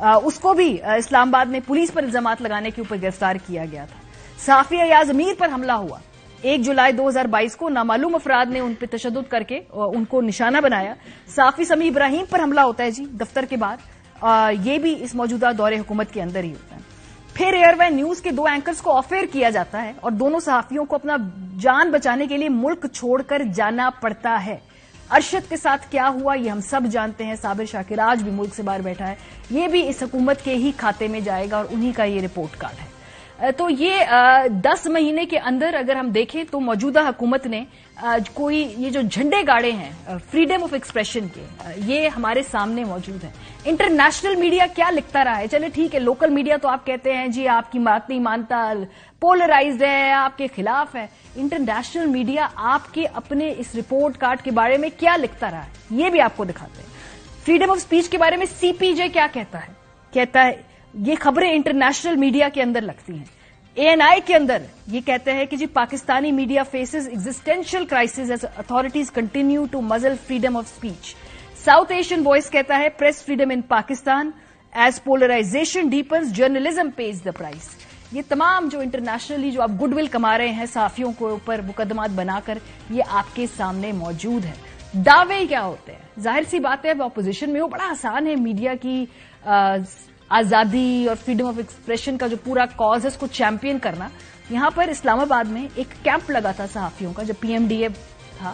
اس کو بھی اسلام آباد میں پولیس پر الزامات لگانے کے اوپر گرفتار کیا گیا تھا. صحافی ایاز امیر پر حملہ ہوا 1 جولائی 2022 کو. نامعلوم افراد نے ان پہ تشدد کر کے ان کو نشانہ بنایا. صحافی سمیع ابراہیم پر حملہ ہوتا ہے جی دفتر کے باہر. یہ بھی اس موجودہ دور حکومت کے اندر ہی ہوتا ہے. پھر ایئر وائی نیوز کے 2 اینکرز کو آف ایئر کیا جاتا ہے اور دونوں صحافیوں کو اپنا جان بچانے کے لیے ملک چھوڑ کر جانا پڑتا ہے. ارشد کے ساتھ کیا ہوا یہ ہم سب جانتے ہیں. صابر شاکر آج بھی ملک سے باہر بیٹھا ہے. یہ بھی اس حکومت کے ہی کھاتے میں جائے گا اور انہی کا یہ رپورٹ کارڈ ہے. تو یہ 10 مہینے کے اندر اگر ہم دیکھیں تو موجودہ حکومت نے کوئی یہ جو جھنڈے گاڑے ہیں فریڈم آف ایکسپریشن کے یہ ہمارے سامنے موجود ہیں. انٹرنیشنل میڈیا کیا لکھتا رہا ہے؟ چلے ٹھیک ہے لوکل میڈیا تو آپ کہتے ہیں جی آپ کی بات نہیں مانتا, پولرائزڈ ہے, آپ کے خلاف ہے. انٹرنیشنل میڈیا آپ کے اپنے اس رپورٹ کارڈ کے بارے میں کیا لکھتا رہا ہے یہ بھی آپ کو دکھاتے ہیں. فریڈم آف سپیچ کے بارے میں سی پی جے کیا کہتا ہے؟ کہتا ہے یہ خبریں انٹرنیشنل میڈیا کے اندر لگتی ہیں. ANI کے اندر یہ کہتے ہیں کہ جی Pakistani media faces existential crisis as authorities continue to muzzle freedom of speech. South Asian voice کہتا ہے press freedom in Pakistan as polarization deepens journalism pays the price. یہ تمام جو انٹرنیشنلی جو آپ گڈ ول کما رہے ہیں صحافیوں کے اوپر مقدمات بنا کر یہ آپ کے سامنے موجود ہے. دعوے کیا ہوتے ہیں؟ ظاہر سی بات ہے اپوزیشن میں وہ بڑا آسان ہے میڈیا کی آزادی اور فریڈم آف ایکسپریشن کا جو پورا کاز ہے اس کو چیمپئن کرنا. یہاں پر اسلام آباد میں ایک کیمپ لگا تھا صحافیوں کا جب PMDA تھا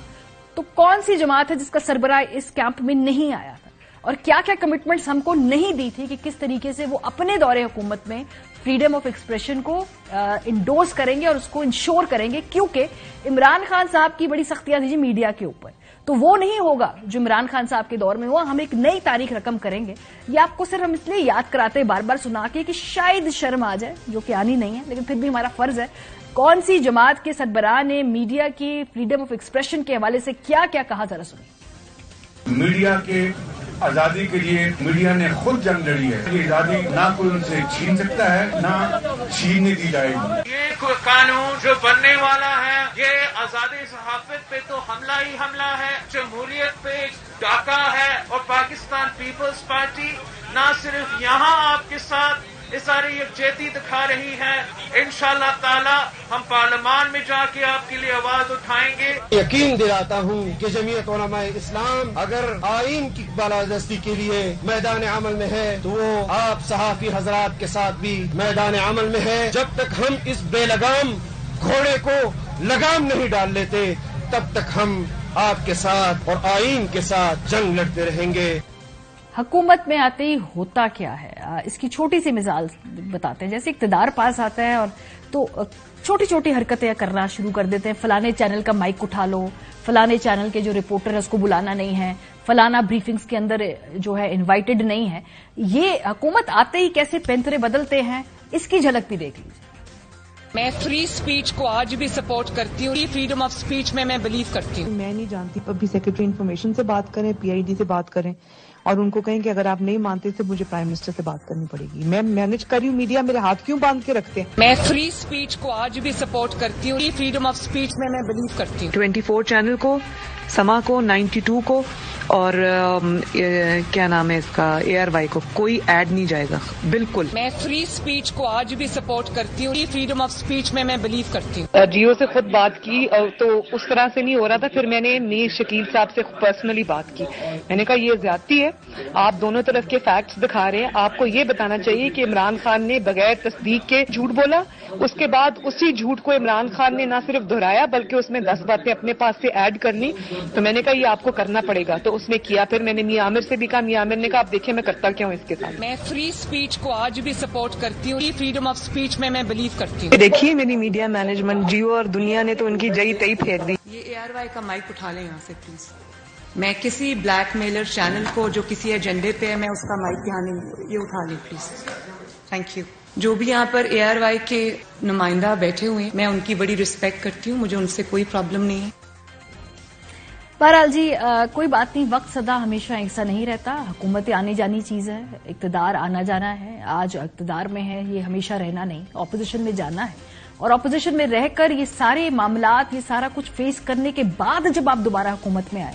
تو کون سی جماعت ہے جس کا سربراہ اس کیمپ میں نہیں آیا تھا اور کیا کیا کمٹمنٹس ہم کو نہیں دی تھی کہ کس طریقے سے وہ اپنے دور حکومت میں فریڈم آف ایکسپریشن کو انڈورس کریں گے اور اس کو انشور کریں گے. کیونکہ عمران خان صاحب کی بڑی سختیاں تھی جی میڈیا کے اوپر, تو وہ نہیں ہوگا جو عمران خان صاحب کے دور میں ہوا. ہم ایک نئی تاریخ رقم کریں گے. یہ آپ کو صرف ہم اس لیے یاد کراتے ہیں بار بار سنا کے کہ شاید شرم آ جائے, جو کہ آنی نہیں ہے, لیکن پھر بھی ہمارا فرض ہے. کون سی جماعت کے سربراہ نے میڈیا کی فریڈم آف ایکسپریشن کے حوالے سے کیا کیا کہا ذرا سنیں. میڈیا کے آزادی کے لیے میڈیا نے خود جنگ لڑی ہے. یہ آزادی نہ کوئی ان سے چھین سکتا ہے نہ چھیننے دی جائے گی. یہ قانون جو بننے والا ہے یہ آزادی صحافت پہ تو حملہ ہی حملہ ہے, جمہوریت پہ ڈاکہ ہے. اور پاکستان پیپلز پارٹی نہ صرف یہاں آپ کے ساتھ اظہار یکجہتی دکھا رہی ہے, انشاءاللہ تعالی ہم پارلیمان میں جا کے آپ کے لیے آواز اٹھائیں گے. یقین دلاتا ہوں کہ جمعیت علماء اسلام اگر آئین کی بالادستی کے لیے میدان عمل میں ہے تو وہ آپ صحافی حضرات کے ساتھ بھی میدان عمل میں ہے. جب تک ہم اس بے لگام گھوڑے کو لگام نہیں ڈال لیتے تب تک ہم آپ کے ساتھ اور آئین کے ساتھ جنگ لڑتے رہیں گے. حکومت میں آتے ہی ہوتا کیا ہے اس کی چھوٹی سی مثال بتاتے ہیں. جیسے اقتدار پاس آتا ہے اور تو چھوٹی چھوٹی حرکتیں کرنا شروع کر دیتے ہیں. فلانے چینل کا مائک اٹھا لو, فلانے چینل کے جو رپورٹر ہے اس کو بلانا نہیں ہے, فلانا بریفنگز کے اندر جو ہے انوائٹڈ نہیں ہے. یہ حکومت آتے ہی کیسے پینترے بدلتے ہیں اس کی جھلک بھی دیکھ لیجیے. میں فری سپیچ کو آج بھی سپورٹ کرتی ہوں. فریڈم آف سپیچ میں بلیو کرتی ہوں. میں نہیں جانتی, ابھی سیکرٹری انفارمیشن سے بات کریں, PID سے بات کریں اور ان کو کہیں کہ اگر آپ نہیں مانتے تو مجھے پرائم منسٹر سے بات کرنی پڑے گی. میں مینج کر رہی ہوں, میڈیا میرے ہاتھ کیوں باندھ کے رکھتے ہیں؟ میں فری سپیچ کو آج بھی سپورٹ کرتی ہوں. فریڈم آف سپیچ میں بلیو کرتی ہوں. 24 چینل کو, سما کو, 92 کو اور کیا نام ہے اس کا ARY کو کوئی ایڈ نہیں جائے گا بالکل. میں فری سپیچ کو آج بھی سپورٹ کرتی ہوں. فریڈم آف سپیچ میں بلیو کرتی ہوں. جیو سے خود بات کی تو اس طرح سے نہیں ہو رہا تھا. پھر میں نے نیز شکیل صاحب سے پرسنلی بات کی. میں نے کہا یہ زیادتی ہے, آپ دونوں طرف کے فیکٹس دکھا رہے ہیں. آپ کو یہ بتانا چاہیے کہ عمران خان نے بغیر تصدیق کے جھوٹ بولا. اس کے بعد اسی جھوٹ کو عمران خان نے نہ صرف دہرایا بلکہ اس میں 10 باتیں اپنے پاس سے ایڈ کر لی. تو میں نے کہا یہ آپ کو کرنا پڑے گا, تو اس نے کیا. پھر میں نے میاں عامر سے بھی کہا, میاں عامر نے کہا آپ دیکھیں میں کرتا کیا ہوں اس کے ساتھ. میں فری سپیچ کو آج بھی سپورٹ کرتی ہوں. فریڈم آف سپیچ میں بلیو کرتی ہوں. دیکھیے میری میڈیا مینجمنٹ جیو اور دنیا نے تو ان کی جئی تئی پھینک دی. یہ ARY کا مائک اٹھا لیں یہاں سے پلیز. میں کسی بلیک میلر چینل کو جو کسی ایجنڈے پہ ہے میں اس کا مائک یہاں نہیں, یہ اٹھا لیں پلیز. Thank you. جو بھی یہاں پر ARY کے نمائندہ بیٹھے ہوئے ہیں میں ان کی بڑی رسپیکٹ کرتی ہوں, مجھے ان سے کوئی پرابلم نہیں ہے. بہرحال جی کوئی بات نہیں, وقت سدا ہمیشہ ایسا نہیں رہتا. حکومتیں آنے جانی چیز ہے, اقتدار آنا جانا ہے. آج اقتدار میں ہے, یہ ہمیشہ رہنا نہیں, اپوزیشن میں جانا ہے. اور اپوزیشن میں رہ کر یہ سارے معاملات, یہ سارا کچھ فیس کرنے کے بعد جب آپ دوبارہ حکومت میں آئے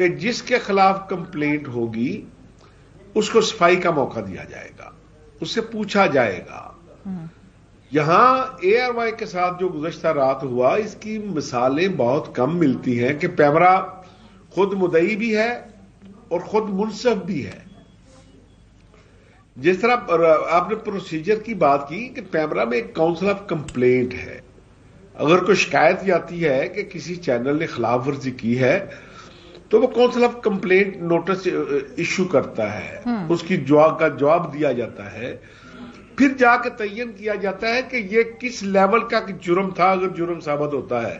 کہ جس کے خلاف کمپلینٹ ہوگی اس کو صفائی کا موقع دیا جائے گا، اس سے پوچھا جائے گا. یہاں اے آر وائی کے ساتھ جو گزشتہ رات ہوا، اس کی مثالیں بہت کم ملتی ہیں کہ پیمرا خود مدعی بھی ہے اور خود منصف بھی ہے. جس طرح آپ نے پروسیجر کی بات کی کہ پیمرا میں ایک کاؤنسل آف کمپلینٹ ہے. اگر کوئی شکایت جاتی ہے کہ کسی چینل نے خلاف ورزی کی ہے تو وہ council of complaint notice issue کرتا ہے، اس کی جواب دیا جاتا ہے. پھر جا کے تعین کیا جاتا ہے کہ یہ کس لیول کا جرم تھا. اگر جرم ثابت ہوتا ہے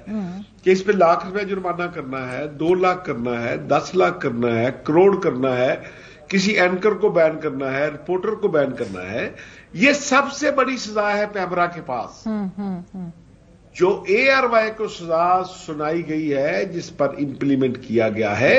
کہ اس پہ ₹1,00,000 جرمانہ کرنا ہے، 2 لاکھ کرنا ہے، 10 لاکھ کرنا ہے، کروڑ کرنا ہے، کسی اینکر کو بین کرنا ہے، رپورٹر کو بین کرنا ہے، یہ سب سے بڑی سزا ہے پیمرا کے پاس. جو اے آر وائی کو سزا سنائی گئی ہے، جس پر امپلیمنٹ کیا گیا ہے،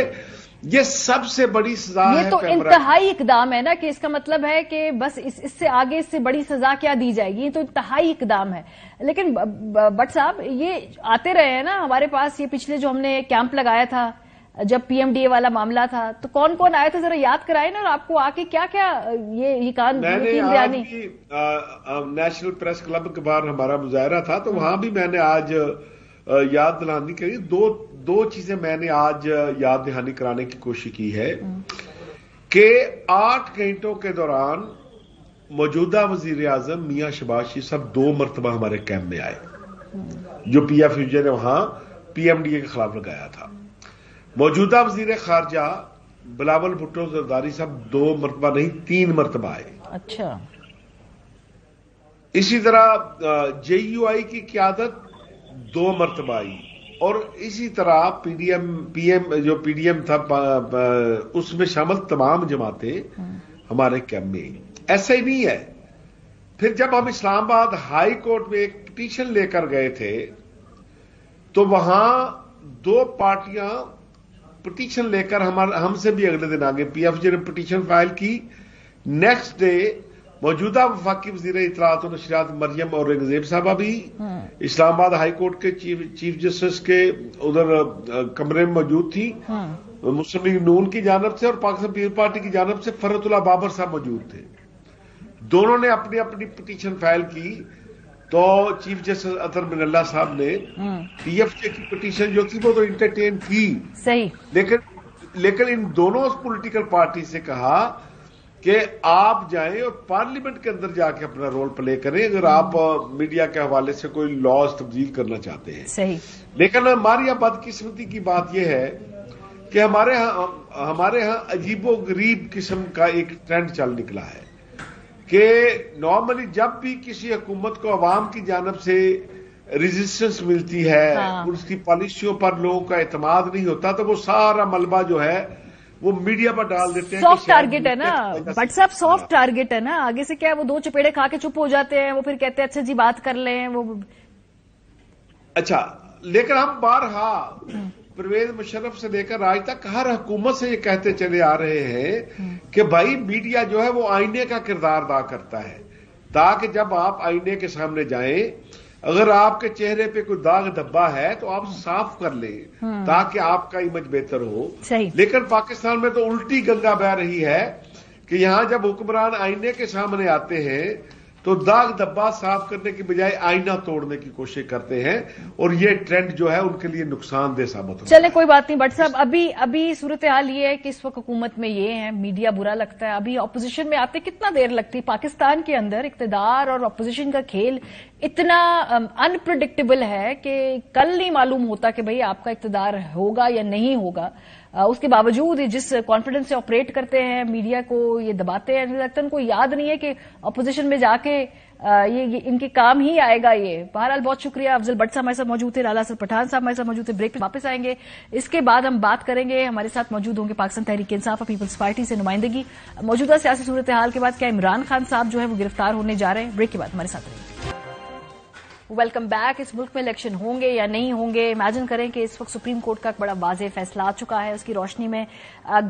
یہ سب سے بڑی سزا ہے. یہ تو انتہائی اقدام ہے نا، کہ اس کا مطلب ہے کہ بس اس سے آگے اس سے بڑی سزا کیا دی جائے گی. یہ تو انتہائی اقدام ہے. لیکن بٹ صاحب یہ آتے رہے ہیں نا ہمارے پاس، یہ پچھلے جو ہم نے کیمپ لگایا تھا جب پی ایم ڈی اے والا معاملہ تھا، تو کون کون آئے تھے ذرا یاد کرائے نا، اور آپ کو آ کے کیا کیا یہ کان بیانی. نیشنل پریس کلب کے باہر ہمارا مظاہرہ تھا تو وہاں بھی میں نے آج یاد دلانے کے لیے دو چیزیں میں نے آج یاد دہانی کرانے کی کوشش کی ہے کہ 8 گھنٹوں کے دوران موجودہ وزیر اعظم میاں شہباز شریف صاحب 2 مرتبہ ہمارے کیمپ میں آئے، جو پی ایف یو نے وہاں پی ایم ڈی اے کے خلاف لگایا تھا. موجودہ وزیر خارجہ بلاول بھٹو زرداری صاحب 2 مرتبہ نہیں 3 مرتبہ آئے. اچھا. اسی طرح جے یو آئی کی قیادت 2 مرتبہ آئی، اور اسی طرح پی ڈی ایم تھا اس میں شامل تمام جماعتیں ہمارے کیمپ میں. ایسا ہی نہیں ہے. پھر جب ہم اسلام آباد ہائی کورٹ میں ایک پٹیشن لے کر گئے تھے تو وہاں 2 پارٹیاں پٹیشن لے کر ہم سے بھی اگلے دن آگے پی ایف جے نے پٹیشن فائل کی. نیکسٹ ڈے موجودہ وفاقی وزیر اطلاعات و نشریات مریم اورنگزیب صاحبہ بھی اسلام آباد ہائی کورٹ کے چیف جسٹس کے ادھر کمرے میں موجود تھی. مسلم لیگ نون کی جانب سے اور پاکستان پیپلز پارٹی کی جانب سے فرحت اللہ بابر صاحب موجود تھے. دونوں نے اپنی اپنی پٹیشن فائل کی تو چیف جسٹس اطہر من اللہ صاحب نے پی ایف جے کی پٹیشن جو تھی وہ تو انٹرٹین کی. صحیح. لیکن ان دونوں پولیٹیکل پارٹی سے کہا کہ آپ جائیں اور پارلیمنٹ کے اندر جا کے اپنا رول پلے کریں اگر آپ میڈیا کے حوالے سے کوئی لاز تبدیل کرنا چاہتے ہیں. صحیح. لیکن ہماری بدقسمتی کی بات یہ ہے کہ ہمارے ہاں عجیب و غریب قسم کا ایک ٹرینڈ چل نکلا ہے کہ نارملی جب بھی کسی حکومت کو عوام کی جانب سے ریزسٹنس ملتی ہے، اس کی پالیسیوں پر لوگوں کا اعتماد نہیں ہوتا تو وہ سارا ملبہ جو ہے وہ میڈیا پر ڈال دیتے ہیں. سافٹ ٹارگٹ ہے نا بٹ صاحب، سافٹ ٹارگٹ ہے نا. آگے سے کیا وہ 2 چپیڑے کھا کے چپ ہو جاتے ہیں، وہ پھر کہتے ہیں اچھا جی بات کر لیں وہ. اچھا، لیکن ہم بارہا پرویز مشرف سے لے کر آج تک ہر حکومت سے یہ کہتے چلے آ رہے ہیں کہ بھائی میڈیا جو ہے وہ آئینے کا کردار ادا کرتا ہے، تاکہ جب آپ آئینے کے سامنے جائیں اگر آپ کے چہرے پہ کوئی داغ دھبا ہے تو آپ صاف کر لیں تاکہ آپ کا امیج بہتر ہو. لیکن پاکستان میں تو الٹی گنگا بہ رہی ہے کہ یہاں جب حکمران آئینے کے سامنے آتے ہیں تو داغ دھبا صاف کرنے کی بجائے آئینہ توڑنے کی کوشش کرتے ہیں، اور یہ ٹرینڈ جو ہے ان کے لیے نقصان دہ ثابت ہوتا ہے. چلیں کوئی بات نہیں بٹ صاحب، ابھی صورتحال یہ ہے کہ اس وقت حکومت میں یہ ہے، میڈیا برا لگتا ہے. ابھی اپوزیشن میں آتے کتنا دیر لگتی. پاکستان کے اندر اقتدار اور اپوزیشن کا کھیل اتنا انپریڈکٹیبل ہے کہ کل نہیں معلوم ہوتا کہ بھئی آپ کا اقتدار ہوگا یا نہیں ہوگا. اس کے باوجود جس کانفیڈنس سے آپریٹ کرتے ہیں، میڈیا کو یہ دباتے ہیں، لگتا ہے ان کو یاد نہیں ہے کہ اپوزیشن میں جا کے یہ ان کے کام ہی آئے گا. یہ بہرحال بہت شکریہ. افضل بٹ صاحب ہمارے ساتھ موجود تھے، لالا اسد پٹھان صاحب ہمارے ساتھ موجود تھے. بریک پہ واپس آئیں گے. اس کے بعد ہم بات کریں گے، ہمارے ساتھ موجود ہوں گے پاکستان تحریک انصاف اور پیپلز پارٹی سے نمائندگی. موجودہ سیاسی صورتحال کے بعد کیا عمران خان صاحب جو ہے وہ گرفتار ہونے جا رہے ہیں؟ بریک کے بعد ہمارے ساتھ رہیں گے. Welcome back. اس ملک میں الیکشن ہوں گے یا نہیں ہوں گے؟ امیجن کریں کہ اس وقت سپریم کورٹ کا ایک بڑا واضح فیصلہ آ چکا ہے. اس کی روشنی میں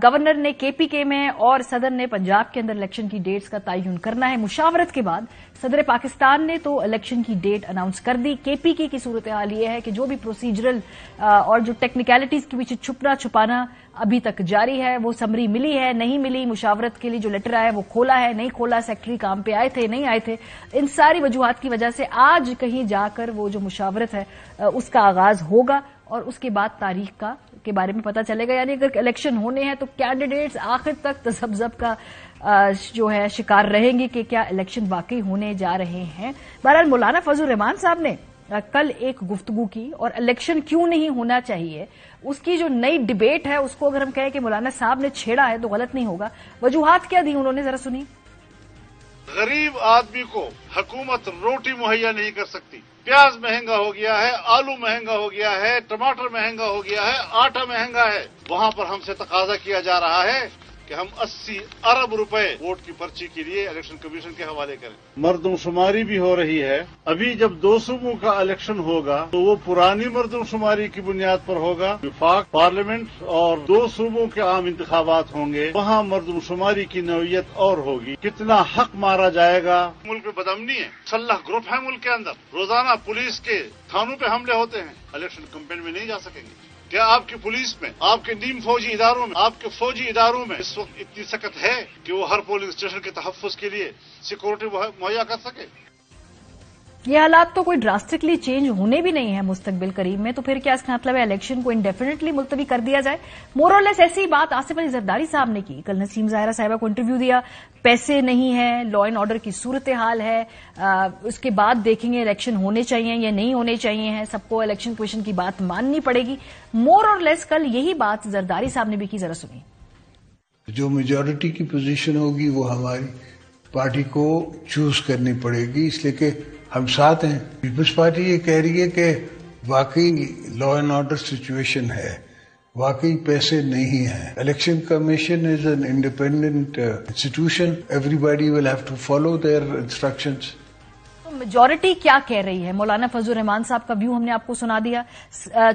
گورنر نے کے پی کے میں اور صدر نے پنجاب کے اندر الیکشن کی ڈیٹس کا تعین کرنا ہے. مشاورت کے بعد صدر پاکستان نے تو الیکشن کی ڈیٹ اناؤنس کر دی. کے پی کے کی صورتحال یہ ہے کہ جو بھی پروسیجرل اور جو ٹیکنیکلٹیز کے پیچھے چھپنا چھپانا ابھی تک جاری ہے. وہ سمری ملی ہے نہیں ملی, مشاورت کے لیے جو لیٹر آیا وہ کھولا ہے نہیں کھولا, سیکٹری کام پہ آئے تھے نہیں آئے تھے, ان ساری وجوہات کی وجہ سے آج کہیں جا کر وہ جو مشاورت ہے اس کا آغاز ہوگا اور اس کے بعد تاریخ کے بارے میں پتا چلے گا. یعنی اگر الیکشن ہونے ہیں تو کینڈیڈیٹس آخر تک تذبذب کا جو ہے شکار رہیں گے کہ کیا الیکشن واقعی ہونے جا رہے ہیں. بہرحال مولانا فضل الرحمان صاحب نے کل ایک گفتگو کی اور الیکشن کیوں نہیں ہونا چاہیے اس کی جو نئی ڈبیٹ ہے اس کو اگر ہم کہیں کہ مولانا صاحب نے چھیڑا ہے تو غلط نہیں ہوگا. وجوہات کیا دی انہوں نے, ذرا سنیے. غریب آدمی کو حکومت روٹی مہیا نہیں کر سکتی. پیاز مہنگا ہو گیا ہے, آلو مہنگا ہو گیا ہے, ٹماٹر مہنگا ہو گیا ہے, آٹا مہنگا ہے. وہاں پر ہم سے تقاضا کیا جا رہا ہے کہ ہم 80 ارب روپے ووٹ کی پرچی کے لیے الیکشن کمیشن کے حوالے کریں. مردم شماری بھی ہو رہی ہے. ابھی جب 2 صوبوں کا الیکشن ہوگا تو وہ پرانی مردم شماری کی بنیاد پر ہوگا. وفاق پارلیمنٹ اور 2 صوبوں کے عام انتخابات ہوں گے, وہاں مردم شماری کی نوعیت اور ہوگی. کتنا حق مارا جائے گا. ملک میں بدامنی ہے, مسلح گروپ ہے ملک کے اندر, روزانہ پولیس کے تھانوں پہ حملے ہوتے ہیں. الیکشن کمپین میں نہیں جا سکیں گے. کیا آپ کی پولیس میں, آپ کے نیم فوجی اداروں میں, آپ کے فوجی اداروں میں اس وقت اتنی سخت ہے کہ وہ ہر پولنگ اسٹیشن کے تحفظ کے لیے سیکورٹی مہیا کر سکے؟ یہ حالات تو کوئی ڈراسٹکلی چینج ہونے بھی نہیں ہے مستقبل قریب میں, تو پھر کیا اس کا مطلب ہے الیکشن کو انڈیفینیٹلی ملتوی کر دیا جائے؟ مور اور لیس ایسی بات آصف علی زرداری صاحب نے کی. کل نسیم ظاہرہ صاحبہ کو انٹرویو دیا, پیسے نہیں ہیں, لا اینڈ آرڈر کی صورتحال ہے, اس کے بعد دیکھیں گے الیکشن ہونے چاہیے یا نہیں ہونے چاہیے ہیں, سب کو الیکشن کمیشن کی بات ماننی پڑے گی. مور اور لیس کل یہی بات زرداری صاحب نے بھی کی, ذرا سنیے. جو میجورٹی کی پوزیشن ہوگی وہ ہماری پارٹی کو چوز کرنی پڑے گی, اس لیے کہ ہم ساتھ ہیں. پیپلز پارٹی یہ کہہ رہی ہے کہ واقعی لا اینڈ آرڈر سچویشن ہے, واقعی پیسے نہیں ہیں. Election commission is an independent institution, everybody will have to follow their instructions. Majority کیا کہہ رہی ہے؟ مولانا فضل الرحمان صاحب کا ویو ہم نے آپ کو سنا دیا.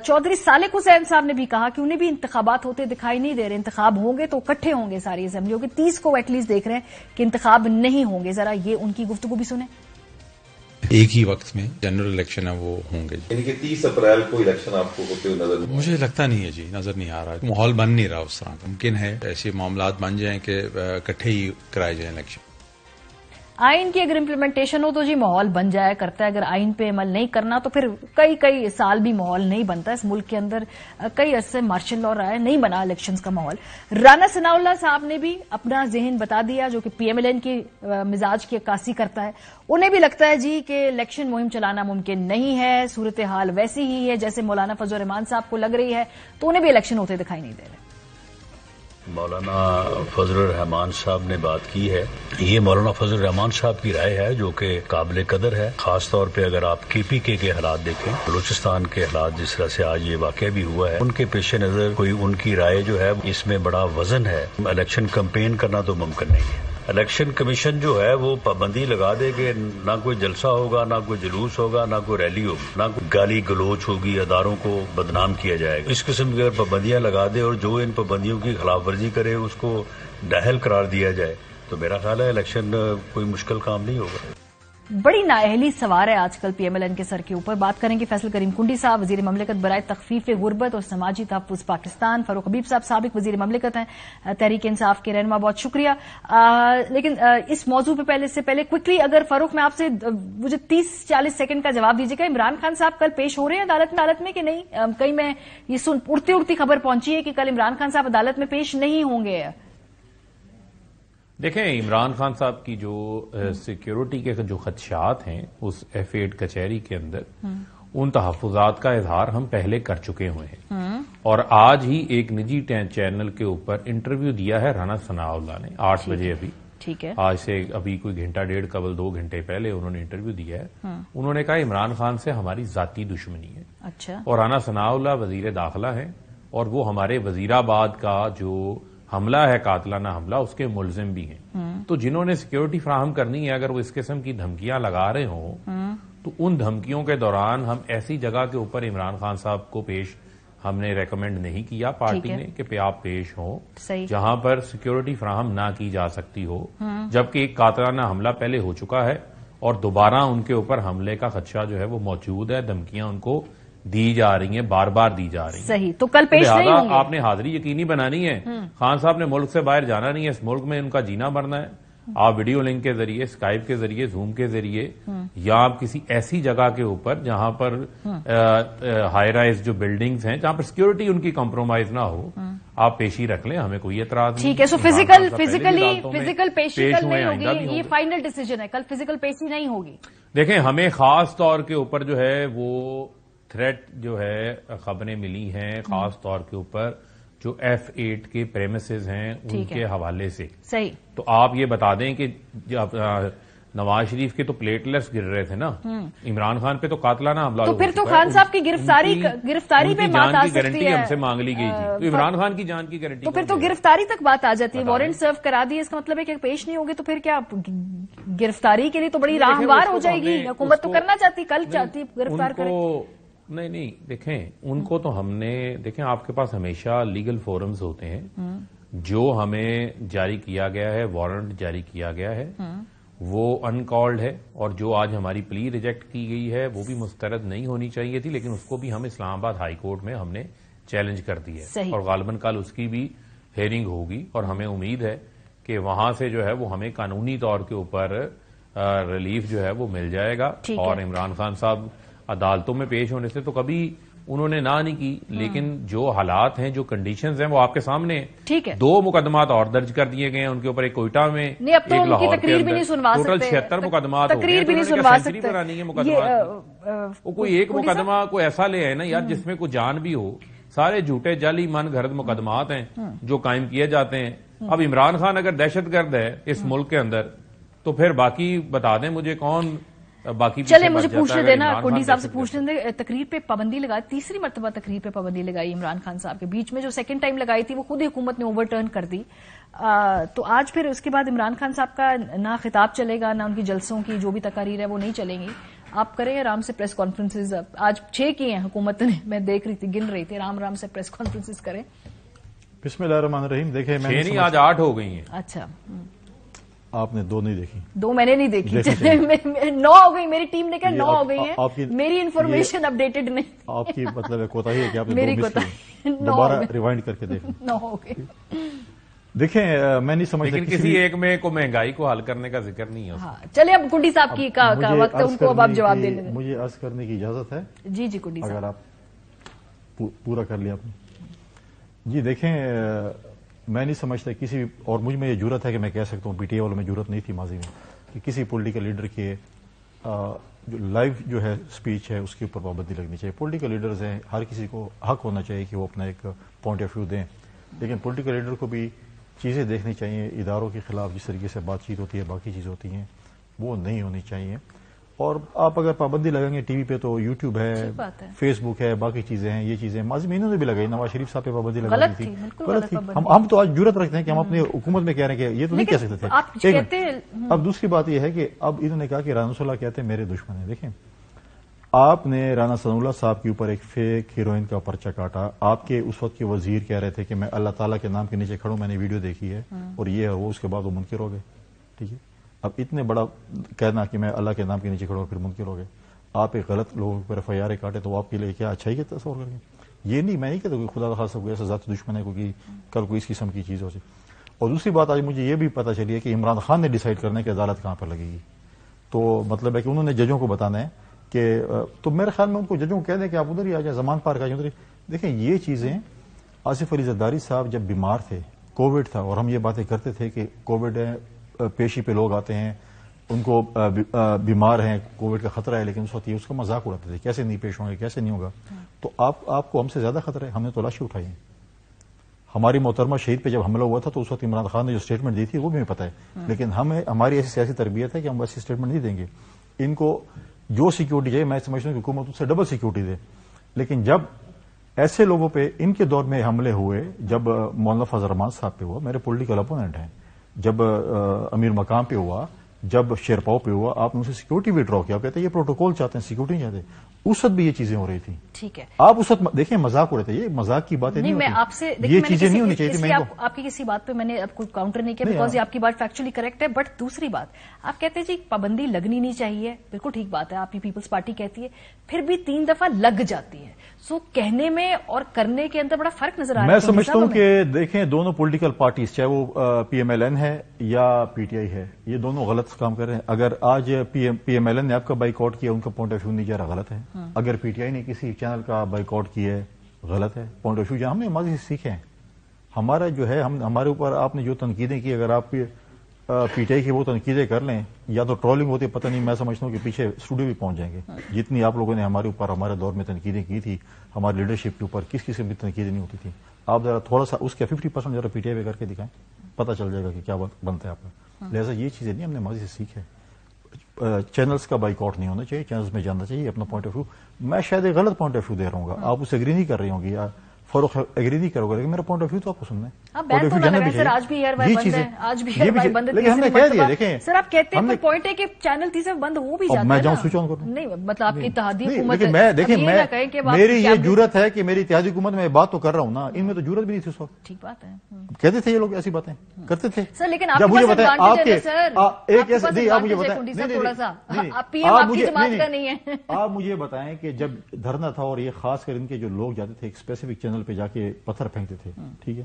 چودھری صالح حسین صاحب نے بھی کہا کہ انہیں بھی انتخابات ہوتے دکھائی نہیں دے رہے. انتخاب ہوں گے تو اکٹھے ہوں گے ساری اسمبلیوں کے, 30 کو ایٹ لیسٹ دیکھ رہے ہیں کہ انتخاب نہیں ہوں گے. ذرا یہ ان کی گفتگو بھی سنیں. ایک ہی وقت میں جنرل الیکشن ہے وہ ہوں گے. یعنی کہ 30 اپریل کو الیکشن آپ کو ہوتے ہوئے نظر مجھے لگتا نہیں ہے جی, نظر نہیں آ رہا. ماحول بن نہیں رہا اس طرح. ممکن ہے ایسے معاملات بن جائیں کہ اکٹھے ہی کرائے جائیں الیکشن. آئین کی اگر امپلیمنٹیشن ہو تو جی ماحول بن جایا کرتا ہے. اگر آئین پہ عمل نہیں کرنا تو پھر کئی سال بھی ماحول نہیں بنتا. اس ملک کے اندر کئی عرصے مارشل لا رہا ہے, نہیں بنا الیکشنز کا ماحول. رانا ثناء اللہ صاحب نے بھی اپنا ذہن بتا دیا, جو کہ پی ایم ایل این کی مزاج کی عکاسی کرتا ہے. انہیں بھی لگتا ہے جی کہ الیکشن مہم چلانا ممکن نہیں ہے, صورتحال ویسی ہی ہے جیسے مولانا فضل الرحمان صاحب کو لگ رہی ہے, تو انہیں بھی الیکشن ہوتے دکھائی نہیں دے رہے. مولانا فضل الرحمان صاحب نے بات کی ہے, یہ مولانا فضل الرحمان صاحب کی رائے ہے جو کہ قابل قدر ہے. خاص طور پہ اگر آپ کے پی کے حالات دیکھیں, بلوچستان کے حالات جس طرح سے آج یہ واقعہ بھی ہوا ہے, ان کے پیش نظر کوئی ان کی رائے جو ہے اس میں بڑا وزن ہے. الیکشن کمپین کرنا تو ممکن نہیں ہے. الیکشن کمیشن جو ہے وہ پابندی لگا دے کہ نہ کوئی جلسہ ہوگا, نہ کوئی جلوس ہوگا, نہ کوئی ریلی ہوگی, نہ کوئی گالی گلوچ ہوگی, اداروں کو بدنام کیا جائے گا. اس قسم کی اگر پابندیاں لگا دے اور جو ان پابندیوں کی خلاف ورزی کرے اس کو ڈاہل قرار دیا جائے تو میرا خیال ہے الیکشن کوئی مشکل کام نہیں ہوگا. بڑی نااہلی سوار ہے آج کل پی ایم ایل این کے سر کے اوپر. بات کریں گے فیصل کریم کنڈی صاحب, وزیر مملکت برائے تخفیف غربت اور سماجی تحفظ پاکستان. فاروق حبیب صاحب سابق وزیر مملکت ہیں, تحریک انصاف کے رہنما, بہت شکریہ. لیکن اس موضوع پہ سے پہلے کوئکلی اگر فاروق میں آپ سے مجھے 30-40 سیکنڈ کا جواب دیجیے گا, عمران خان صاحب کل پیش ہو رہے ہیں عدالت میں کہ نہیں؟ کہیں میں یہ اڑتی خبر پہنچی ہے کہ کل عمران خان صاحب عدالت میں پیش نہیں ہوں گے. دیکھیں, عمران خان صاحب کی جو سیکیورٹی کے جو خدشات ہیں اس F8 کچہری کے اندر, ان تحفظات کا اظہار ہم پہلے کر چکے ہوئے ہیں. اور آج ہی ایک نجی چینل کے اوپر انٹرویو دیا ہے رانا ثناء اللہ نے 8 بجے. ابھی ٹھیک ہے, آج سے ابھی کوئی گھنٹہ ڈیڑھ قبل 2 گھنٹے پہلے انہوں نے انٹرویو دیا ہے. انہوں نے کہا عمران خان سے ہماری ذاتی دشمنی ہے. اچھا. اور رانا ثناء اللہ وزیر داخلہ ہیں اور وہ ہمارے وزیرآباد کا جو حملہ ہے, قاتلانہ حملہ, اس کے ملزم بھی ہیں. تو جنہوں نے سیکیورٹی فراہم کرنی ہے, اگر وہ اس قسم کی دھمکیاں لگا رہے ہوں تو ان دھمکیوں کے دوران ہم ایسی جگہ کے اوپر عمران خان صاحب کو پیش ہم نے ریکمینڈ نہیں کیا پارٹی نے کہ آپ پیش ہوں جہاں پر سیکیورٹی فراہم نہ کی جا سکتی ہو, جبکہ ایک قاتلانہ حملہ پہلے ہو چکا ہے اور دوبارہ ان کے اوپر حملے کا خدشہ جو ہے وہ موجود ہے. دھمکیاں ان کو دی جا رہی ہیں، بار بار دی جا رہی ہیں. صحیح، تو کل پیش نہیں ہوں گے. آپ نے حاضری یقینی بنانی ہے. خان صاحب نے ملک سے باہر جانا نہیں ہے، اس ملک میں ان کا جینا مرنا ہے. آپ ویڈیو لنک کے ذریعے، اسکائپ کے ذریعے، زوم کے ذریعے، یا آپ کسی ایسی جگہ کے اوپر جہاں پر ہائی رائز جو بلڈنگز ہیں جہاں پر سیکیورٹی ان کی کمپرومائز نہ ہو، آپ پیشی رکھ لیں، ہمیں کوئی اعتراض نہیں. ٹھیک ہے. سو فزیکل پیشی کل نہیں ہوگی، یہ فائنل ڈیسیجن ہے، کل فزیکل پیشی نہیں ہوگی. دیکھیں ہمیں خاص طور کے اوپر جو ہے وہ تھریٹ جو ہے خبریں ملی ہیں، خاص طور کے اوپر جو F8 کے پریمیسز ہیں ان کے حوالے سے. صحیح. تو آپ یہ بتا دیں کہ نواز شریف کے تو پلیٹلیٹس گر رہے تھے نا، عمران خان پہ تو قاتلانہ حملہ ہو چکا ہے. تو پھر تو خان صاحب کی گرفتاری پہ بات آ سکتی ہے. گارنٹی ہم سے مانگ لی گئی تھی، تو عمران خان کی جان کی گارنٹی تو پھر تو گرفتاری تک بات آ جاتی ہے. وارنٹ سرو کرا دی، اس کا مطلب ہے کہ پیش نہیں ہوگی تو پھر کیا گرفتاری کے لیے تو بڑی راہ ہموار ہو جائے گی. حکومت تو کرنا چاہتی، کل چاہتی گرفتار کرے. نہیں دیکھیں ان کو تو ہم نے، دیکھیں آپ کے پاس ہمیشہ لیگل فورمز ہوتے ہیں. جو ہمیں جاری کیا گیا ہے، وارنٹ جاری کیا گیا ہے، وہ انکالڈ ہے، اور جو آج ہماری پلی ریجیکٹ کی گئی ہے وہ بھی مسترد نہیں ہونی چاہیے تھی، لیکن اس کو بھی ہم اسلام آباد ہائی کورٹ میں ہم نے چیلنج کر دی ہے، اور غالباً کل اس کی بھی ہیئرنگ ہوگی، اور ہمیں امید ہے کہ وہاں سے جو ہے وہ ہمیں قانونی طور کے اوپر ریلیف جو ہے وہ مل جائے گا. اور عمران خان صاحب عدالتوں میں پیش ہونے سے تو کبھی انہوں نے نہ نہیں کی، لیکن جو حالات ہیں، جو کنڈیشنز ہیں وہ آپ کے سامنے ہیں. 2 مقدمات اور درج کر دیے گئے ہیں ان کے اوپر، ایک کوئٹہ میں، ایک لاہور کے اندر. ٹوٹل 76 مقدمات ہو گئے. تقریر بھی نہیں سنوا سکتے. بنانی ہے مقدمات. کوئی ایک مقدمہ کوئی ایسا لے ہے نا یار جس میں کوئی جان بھی ہو. سارے جھوٹے جعلی من گھڑت مقدمات ہیں جو قائم کیے جاتے ہیں. اب عمران خان اگر دہشت گرد ہے اس ملک کے اندر تو پھر باقی بتا دیں مجھے کون باقی. چلے مجھے پوچھنے دینا، کنڈی صاحب سے پوچھنے دیں. تقریر پہ پابندی لگائی، تیسری مرتبہ تقریر پہ پابندی لگائی عمران خان صاحب کے. بیچ میں جو سیکنڈ ٹائم لگائی تھی وہ خود ہی حکومت نے اوور ٹرن کر دی. تو آج پھر اس کے بعد عمران خان صاحب کا نہ خطاب چلے گا، نہ ان کی جلسوں کی جو بھی تقاریر ہے وہ نہیں چلیں گی. آپ کریں آرام سے پریس کانفرنسز. آج 6 کی ہیں حکومت نے، میں دیکھ رہی تھی، گن رہی تھی. آرام سے پریس کانفرنسز کریں. بسم اللہ الرحمن الرحیم. دیکھیں میں نہیں آج 8 ہو گئی ہیں. اچھا آپ نے 2 نہیں دیکھی؟ 2 میں نے نہیں دیکھی. 9 ہو گئی. میری ٹیم نے کہا 9 ہو گئی ہیں. میری انفارمیشن اپڈیٹڈ نہیں. آپ کی مطلب ہے کوتاہی ہے کہ آپ نے 2 مس کی. دوبارہ ریوائنڈ کر کے دیکھیں. 9 ہو گئی. دیکھیں میں نہیں سمجھتا لیکن کسی ایک میں کو مہنگائی کو حل کرنے کا ذکر نہیں ہے. چلے اب کنڈی صاحب کی کا وقت ہے، ان کو اب آپ جواب دیں گے. مجھے عرض کرنے کی اجازت ہے؟ جی کنڈی صاحب، اگر آپ پورا کر لیا آپ نے. جی دیکھیں میں نہیں سمجھتا کسی، اور مجھ میں یہ جرت ہے کہ میں کہہ سکتا ہوں، پی ٹی آئی والوں میں جرت نہیں تھی ماضی میں، کہ کسی پولیٹیکل لیڈر کے جو لائیو جو ہے اسپیچ ہے اس کے اوپر پابندی لگنی چاہیے. پولیٹیکل لیڈرز ہیں، ہر کسی کو حق ہونا چاہیے کہ وہ اپنا ایک پوائنٹ آف ویو دیں، لیکن پولیٹیکل لیڈر کو بھی چیزیں دیکھنی چاہیے. اداروں کے خلاف جس طریقے سے بات چیت ہوتی ہے، باقی چیزیں ہوتی ہیں، وہ نہیں ہونی چاہیے. اور آپ اگر پابندی لگائیں گے ٹی وی پہ تو یوٹیوب ہے، فیس بک ہے، باقی چیزیں ہیں، یہ چیزیں ماضی میں انہوں نے بھی لگائی. نواز شریف صاحب پہ پابندی لگائی تھی، غلط تھی. ہم تو آج جرت رکھتے ہیں کہ ہم اپنی حکومت میں کہہ رہے ہیں کہ یہ تو نہیں کہہ سکتے تھے. اب دوسری بات یہ ہے کہ اب انہوں نے کہا کہ رانا ثناء اللہ کہتے ہیں میرے دشمن ہیں. دیکھیں آپ نے رانا ثناء اللہ صاحب کے اوپر ایک فیک ہیروئن کا پرچہ کاٹا. آپ کے اس وقت کے وزیر کہہ رہے تھے کہ میں اللہ تعالیٰ کے نام کے نیچے کھڑوں، میں نے ویڈیو دیکھی ہے اور یہ ہے وہ، اس کے بعد وہ منکر ہو گئے. ٹھیک ہے، اب اتنے بڑا کہنا کہ میں اللہ کے نام کے نیچے کھڑوں پھر منکر ہو گئے. آپ ایک غلط لوگوں پر ایف آئی آر کاٹے تو آپ کے لیے کیا اچھائی کے تصور کریں گے؟ یہ نہیں، میں نہیں کہتا کہ خدا خاصا کوئی ایسا ذاتی دشمن ہے کوئی کل کوئی اس قسم کی چیز ہو سکے. اور دوسری بات آج مجھے یہ بھی پتہ چلی ہے کہ عمران خان نے ڈیسائیڈ کرنا ہے کہ عدالت کہاں پر لگے گی. تو مطلب ہے کہ انہوں نے ججوں کو بتانا ہے کہ، تو میرے خیال میں ان کو ججوں کو کہہ دیں کہ آپ ادھر ہی آ جائیں، زمان پارک آ جائیں ادھر. دیکھیں یہ چیزیں آصف علی زرداری صاحب جب بیمار تھے، کووڈ تھا، اور ہم یہ باتیں کرتے تھے کہ کووڈ پیشی پہ لوگ آتے ہیں، ان کو بیمار ہیں، کووڈ کا خطرہ ہے، لیکن اس وقت یہ اس کا مذاق اڑاتے تھے، کیسے نہیں پیش ہوں گے، کیسے نہیں ہوگا. تو آپ کو ہم سے زیادہ خطرہ ہے. ہم نے تو لاشیں اٹھائی ہیں. ہماری محترمہ شہید پہ جب حملہ ہوا تھا تو اس وقت عمران خان نے جو اسٹیٹمنٹ دی تھی وہ بھی ہمیں پتہ ہے، لیکن ہماری ایسی سیاسی تربیت ہے کہ ہم ویسی اسٹیٹمنٹ نہیں دیں گے. ان کو جو سیکیورٹی چاہیے، میں سمجھتا ہوں کہ حکومت اس سے ڈبل سیکیورٹی دے. لیکن جب ایسے لوگوں پہ ان کے دور میں حملے ہوئے، جب مولانا فضل الرحمان صاحب پہ ہوا، میرے پولیٹیکل اپوننٹ ہیں، جب امیر مقام پہ ہوا، جب شیرپاؤ پہ ہوا، آپ نے اسے سیکیورٹی وڈرا کیا. آپ کہتے ہیں یہ پروٹوکول چاہتے ہیں، سیکیورٹی نہیں چاہتے. اس وقت بھی یہ چیزیں ہو رہی تھیں. ٹھیک ہے، آپ اس وقت دیکھیں مذاق اڑے تھے، یہ مذاق کی باتیں نہیں ہوتی. میں آپ سے یہ چیزیں نہیں ہونی چاہیے. آپ کی کسی بات پہ میں نے اب کوئی کاؤنٹر نہیں کیا، بیکاز یہ آپ کی بات فیکچولی کریکٹ ہے. بٹ دوسری بات آپ کہتے ہیں جی پابندی لگنی نہیں چاہیے، بالکل ٹھیک بات ہے، آپ کی پیپلز پارٹی کہتی ہے، پھر بھی 3 دفعہ لگ جاتی ہے. سو کہنے میں اور کرنے کے اندر بڑا فرق نظر آ رہا ہے. میں سمجھتا ہوں کہ دیکھیں دونوں پولیٹیکل پارٹیز چاہے وہ پی ایم ایل این ہے یا پی ٹی آئی ہے یہ دونوں غلط کام کر رہے ہیں. اگر آج پی ایم ایل این نے آپ کا بائیک آؤٹ کیا ان کا پوائنٹ آف ویو نہیں جا رہا غلط ہے. اگر پی ٹی آئی نے کسی چینل کا بائیک آؤٹ کیا ہے غلط ہے. پوائنٹ آف ویو جہاں ہم نے ماضی سے سیکھے ہیں. ہمارا جو ہے ہمارے اوپر آپ نے جو تنقیدیں کی اگر آپ پی ٹی آئی کی وہ تنقیدیں کر لیں یا تو ٹرولنگ ہوتی ہے پتہ نہیں. میں سمجھتا ہوں کہ پیچھے اسٹوڈیو بھی پہنچ جائیں گے. جتنی آپ لوگوں نے ہمارے اوپر ہمارے دور میں تنقیدیں کی تھی ہماری لیڈرشپ کے اوپر کس قسم کی تنقیدیں نہیں ہوتی تھی. آپ ذرا تھوڑا سا اس کے 50% ذرا پی ٹی آئی پہ کر کے دکھائیں پتہ چل جائے گا کہ کیا بنتا ہے آپ کا. لہٰذا یہ چیزیں نہیں ہم نے ماضی سے سیکھے. چینلز کا بائیک آؤٹ نہیں ہونا چاہیے. چینلز میں جاننا چاہیے اپنا پوائنٹ آف ویو. میں شاید ایک غلط پوائنٹ آف ویو دے رہا ہوں گا آپ اسے اگری نہیں کر رہی ہوں گی یا فاروق ایگری نہیں کرو گا لیکن میرا پوائنٹ آف ویو تو آپ کو سننا ہے. آج بھی ایئر وائی بند ہے. آج بھی ایئر وائی بند ہے. لیکن ہم نے کہہ دیا دیکھیں سر آپ کہتے ہیں پوائنٹ ہے کہ چینل تیسرا بند ہو بھی جاتا ہے. میں جاؤں سوئچ آن کروں نہیں مطلب آپ کی اتحادی حکومت دیکھیں میری یہ جرت ہے کہ میری اتحادی حکومت میں بات تو کر رہا ہوں نا. ان میں تو جرت بھی نہیں تھی اس وقت. ٹھیک بات ہے. کہتے تھے یہ لوگ ایسی باتیں کرتے تھے سر لیکن آپ مجھے بتائیں آپ کے ایک ایسا نہیں آپ مجھے بتائیں تھوڑا سا آپ پی ایم آپ کی جماعت کا نہیں ہے. آپ مجھے بتائیں کہ جب دھرنا تھا اور یہ خاص کر ان کے جو لوگ جاتے تھے ایک اسپیسیفک چینل پہ جا کے پتھر پھینکتے تھے ٹھیک ہے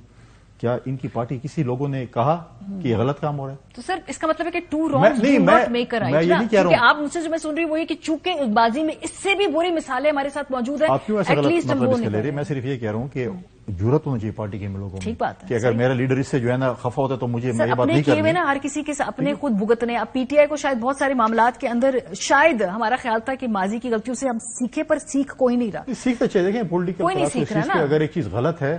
کیا ان کی پارٹی کسی لوگوں نے کہا کہ یہ غلط کام ہو رہا ہے؟ تو سر اس کا مطلب ہے کہ two wrongs do not make a right نا. کیونکہ آپ مجھ سے جو میں سن رہی ہوں وہ یہ کہ چونکہ بازی میں اس سے بھی بری مثالیں ہمارے ساتھ موجود ہیں. آپ کیوں ایسا غلط مطلب اس کے لے رہے؟ میں صرف یہ کہہ رہا ہوں کہ جرت ہونا چاہیے پارٹی کے لوگوں ٹھیک بات ہے کہ اگر میرا لیڈر اس سے جو ہے نا خفا ہوتا ہے تو مجھے یہ بات نہیں کرنی. اپنے نا ہر کسی کے اپنے خود بھگتنے. اب پی ٹی آئی کو شاید بہت سارے معاملات کے اندر شاید ہمارا خیال تھا کہ ماضی کی غلطیوں سے ہم سیکھے پر سیکھ کوئی نہیں رہا. سیکھنا چاہیے. دیکھیں پولیٹیکل کوئی نہیں سیکھ رہا نا. اگر ایک چیز غلط ہے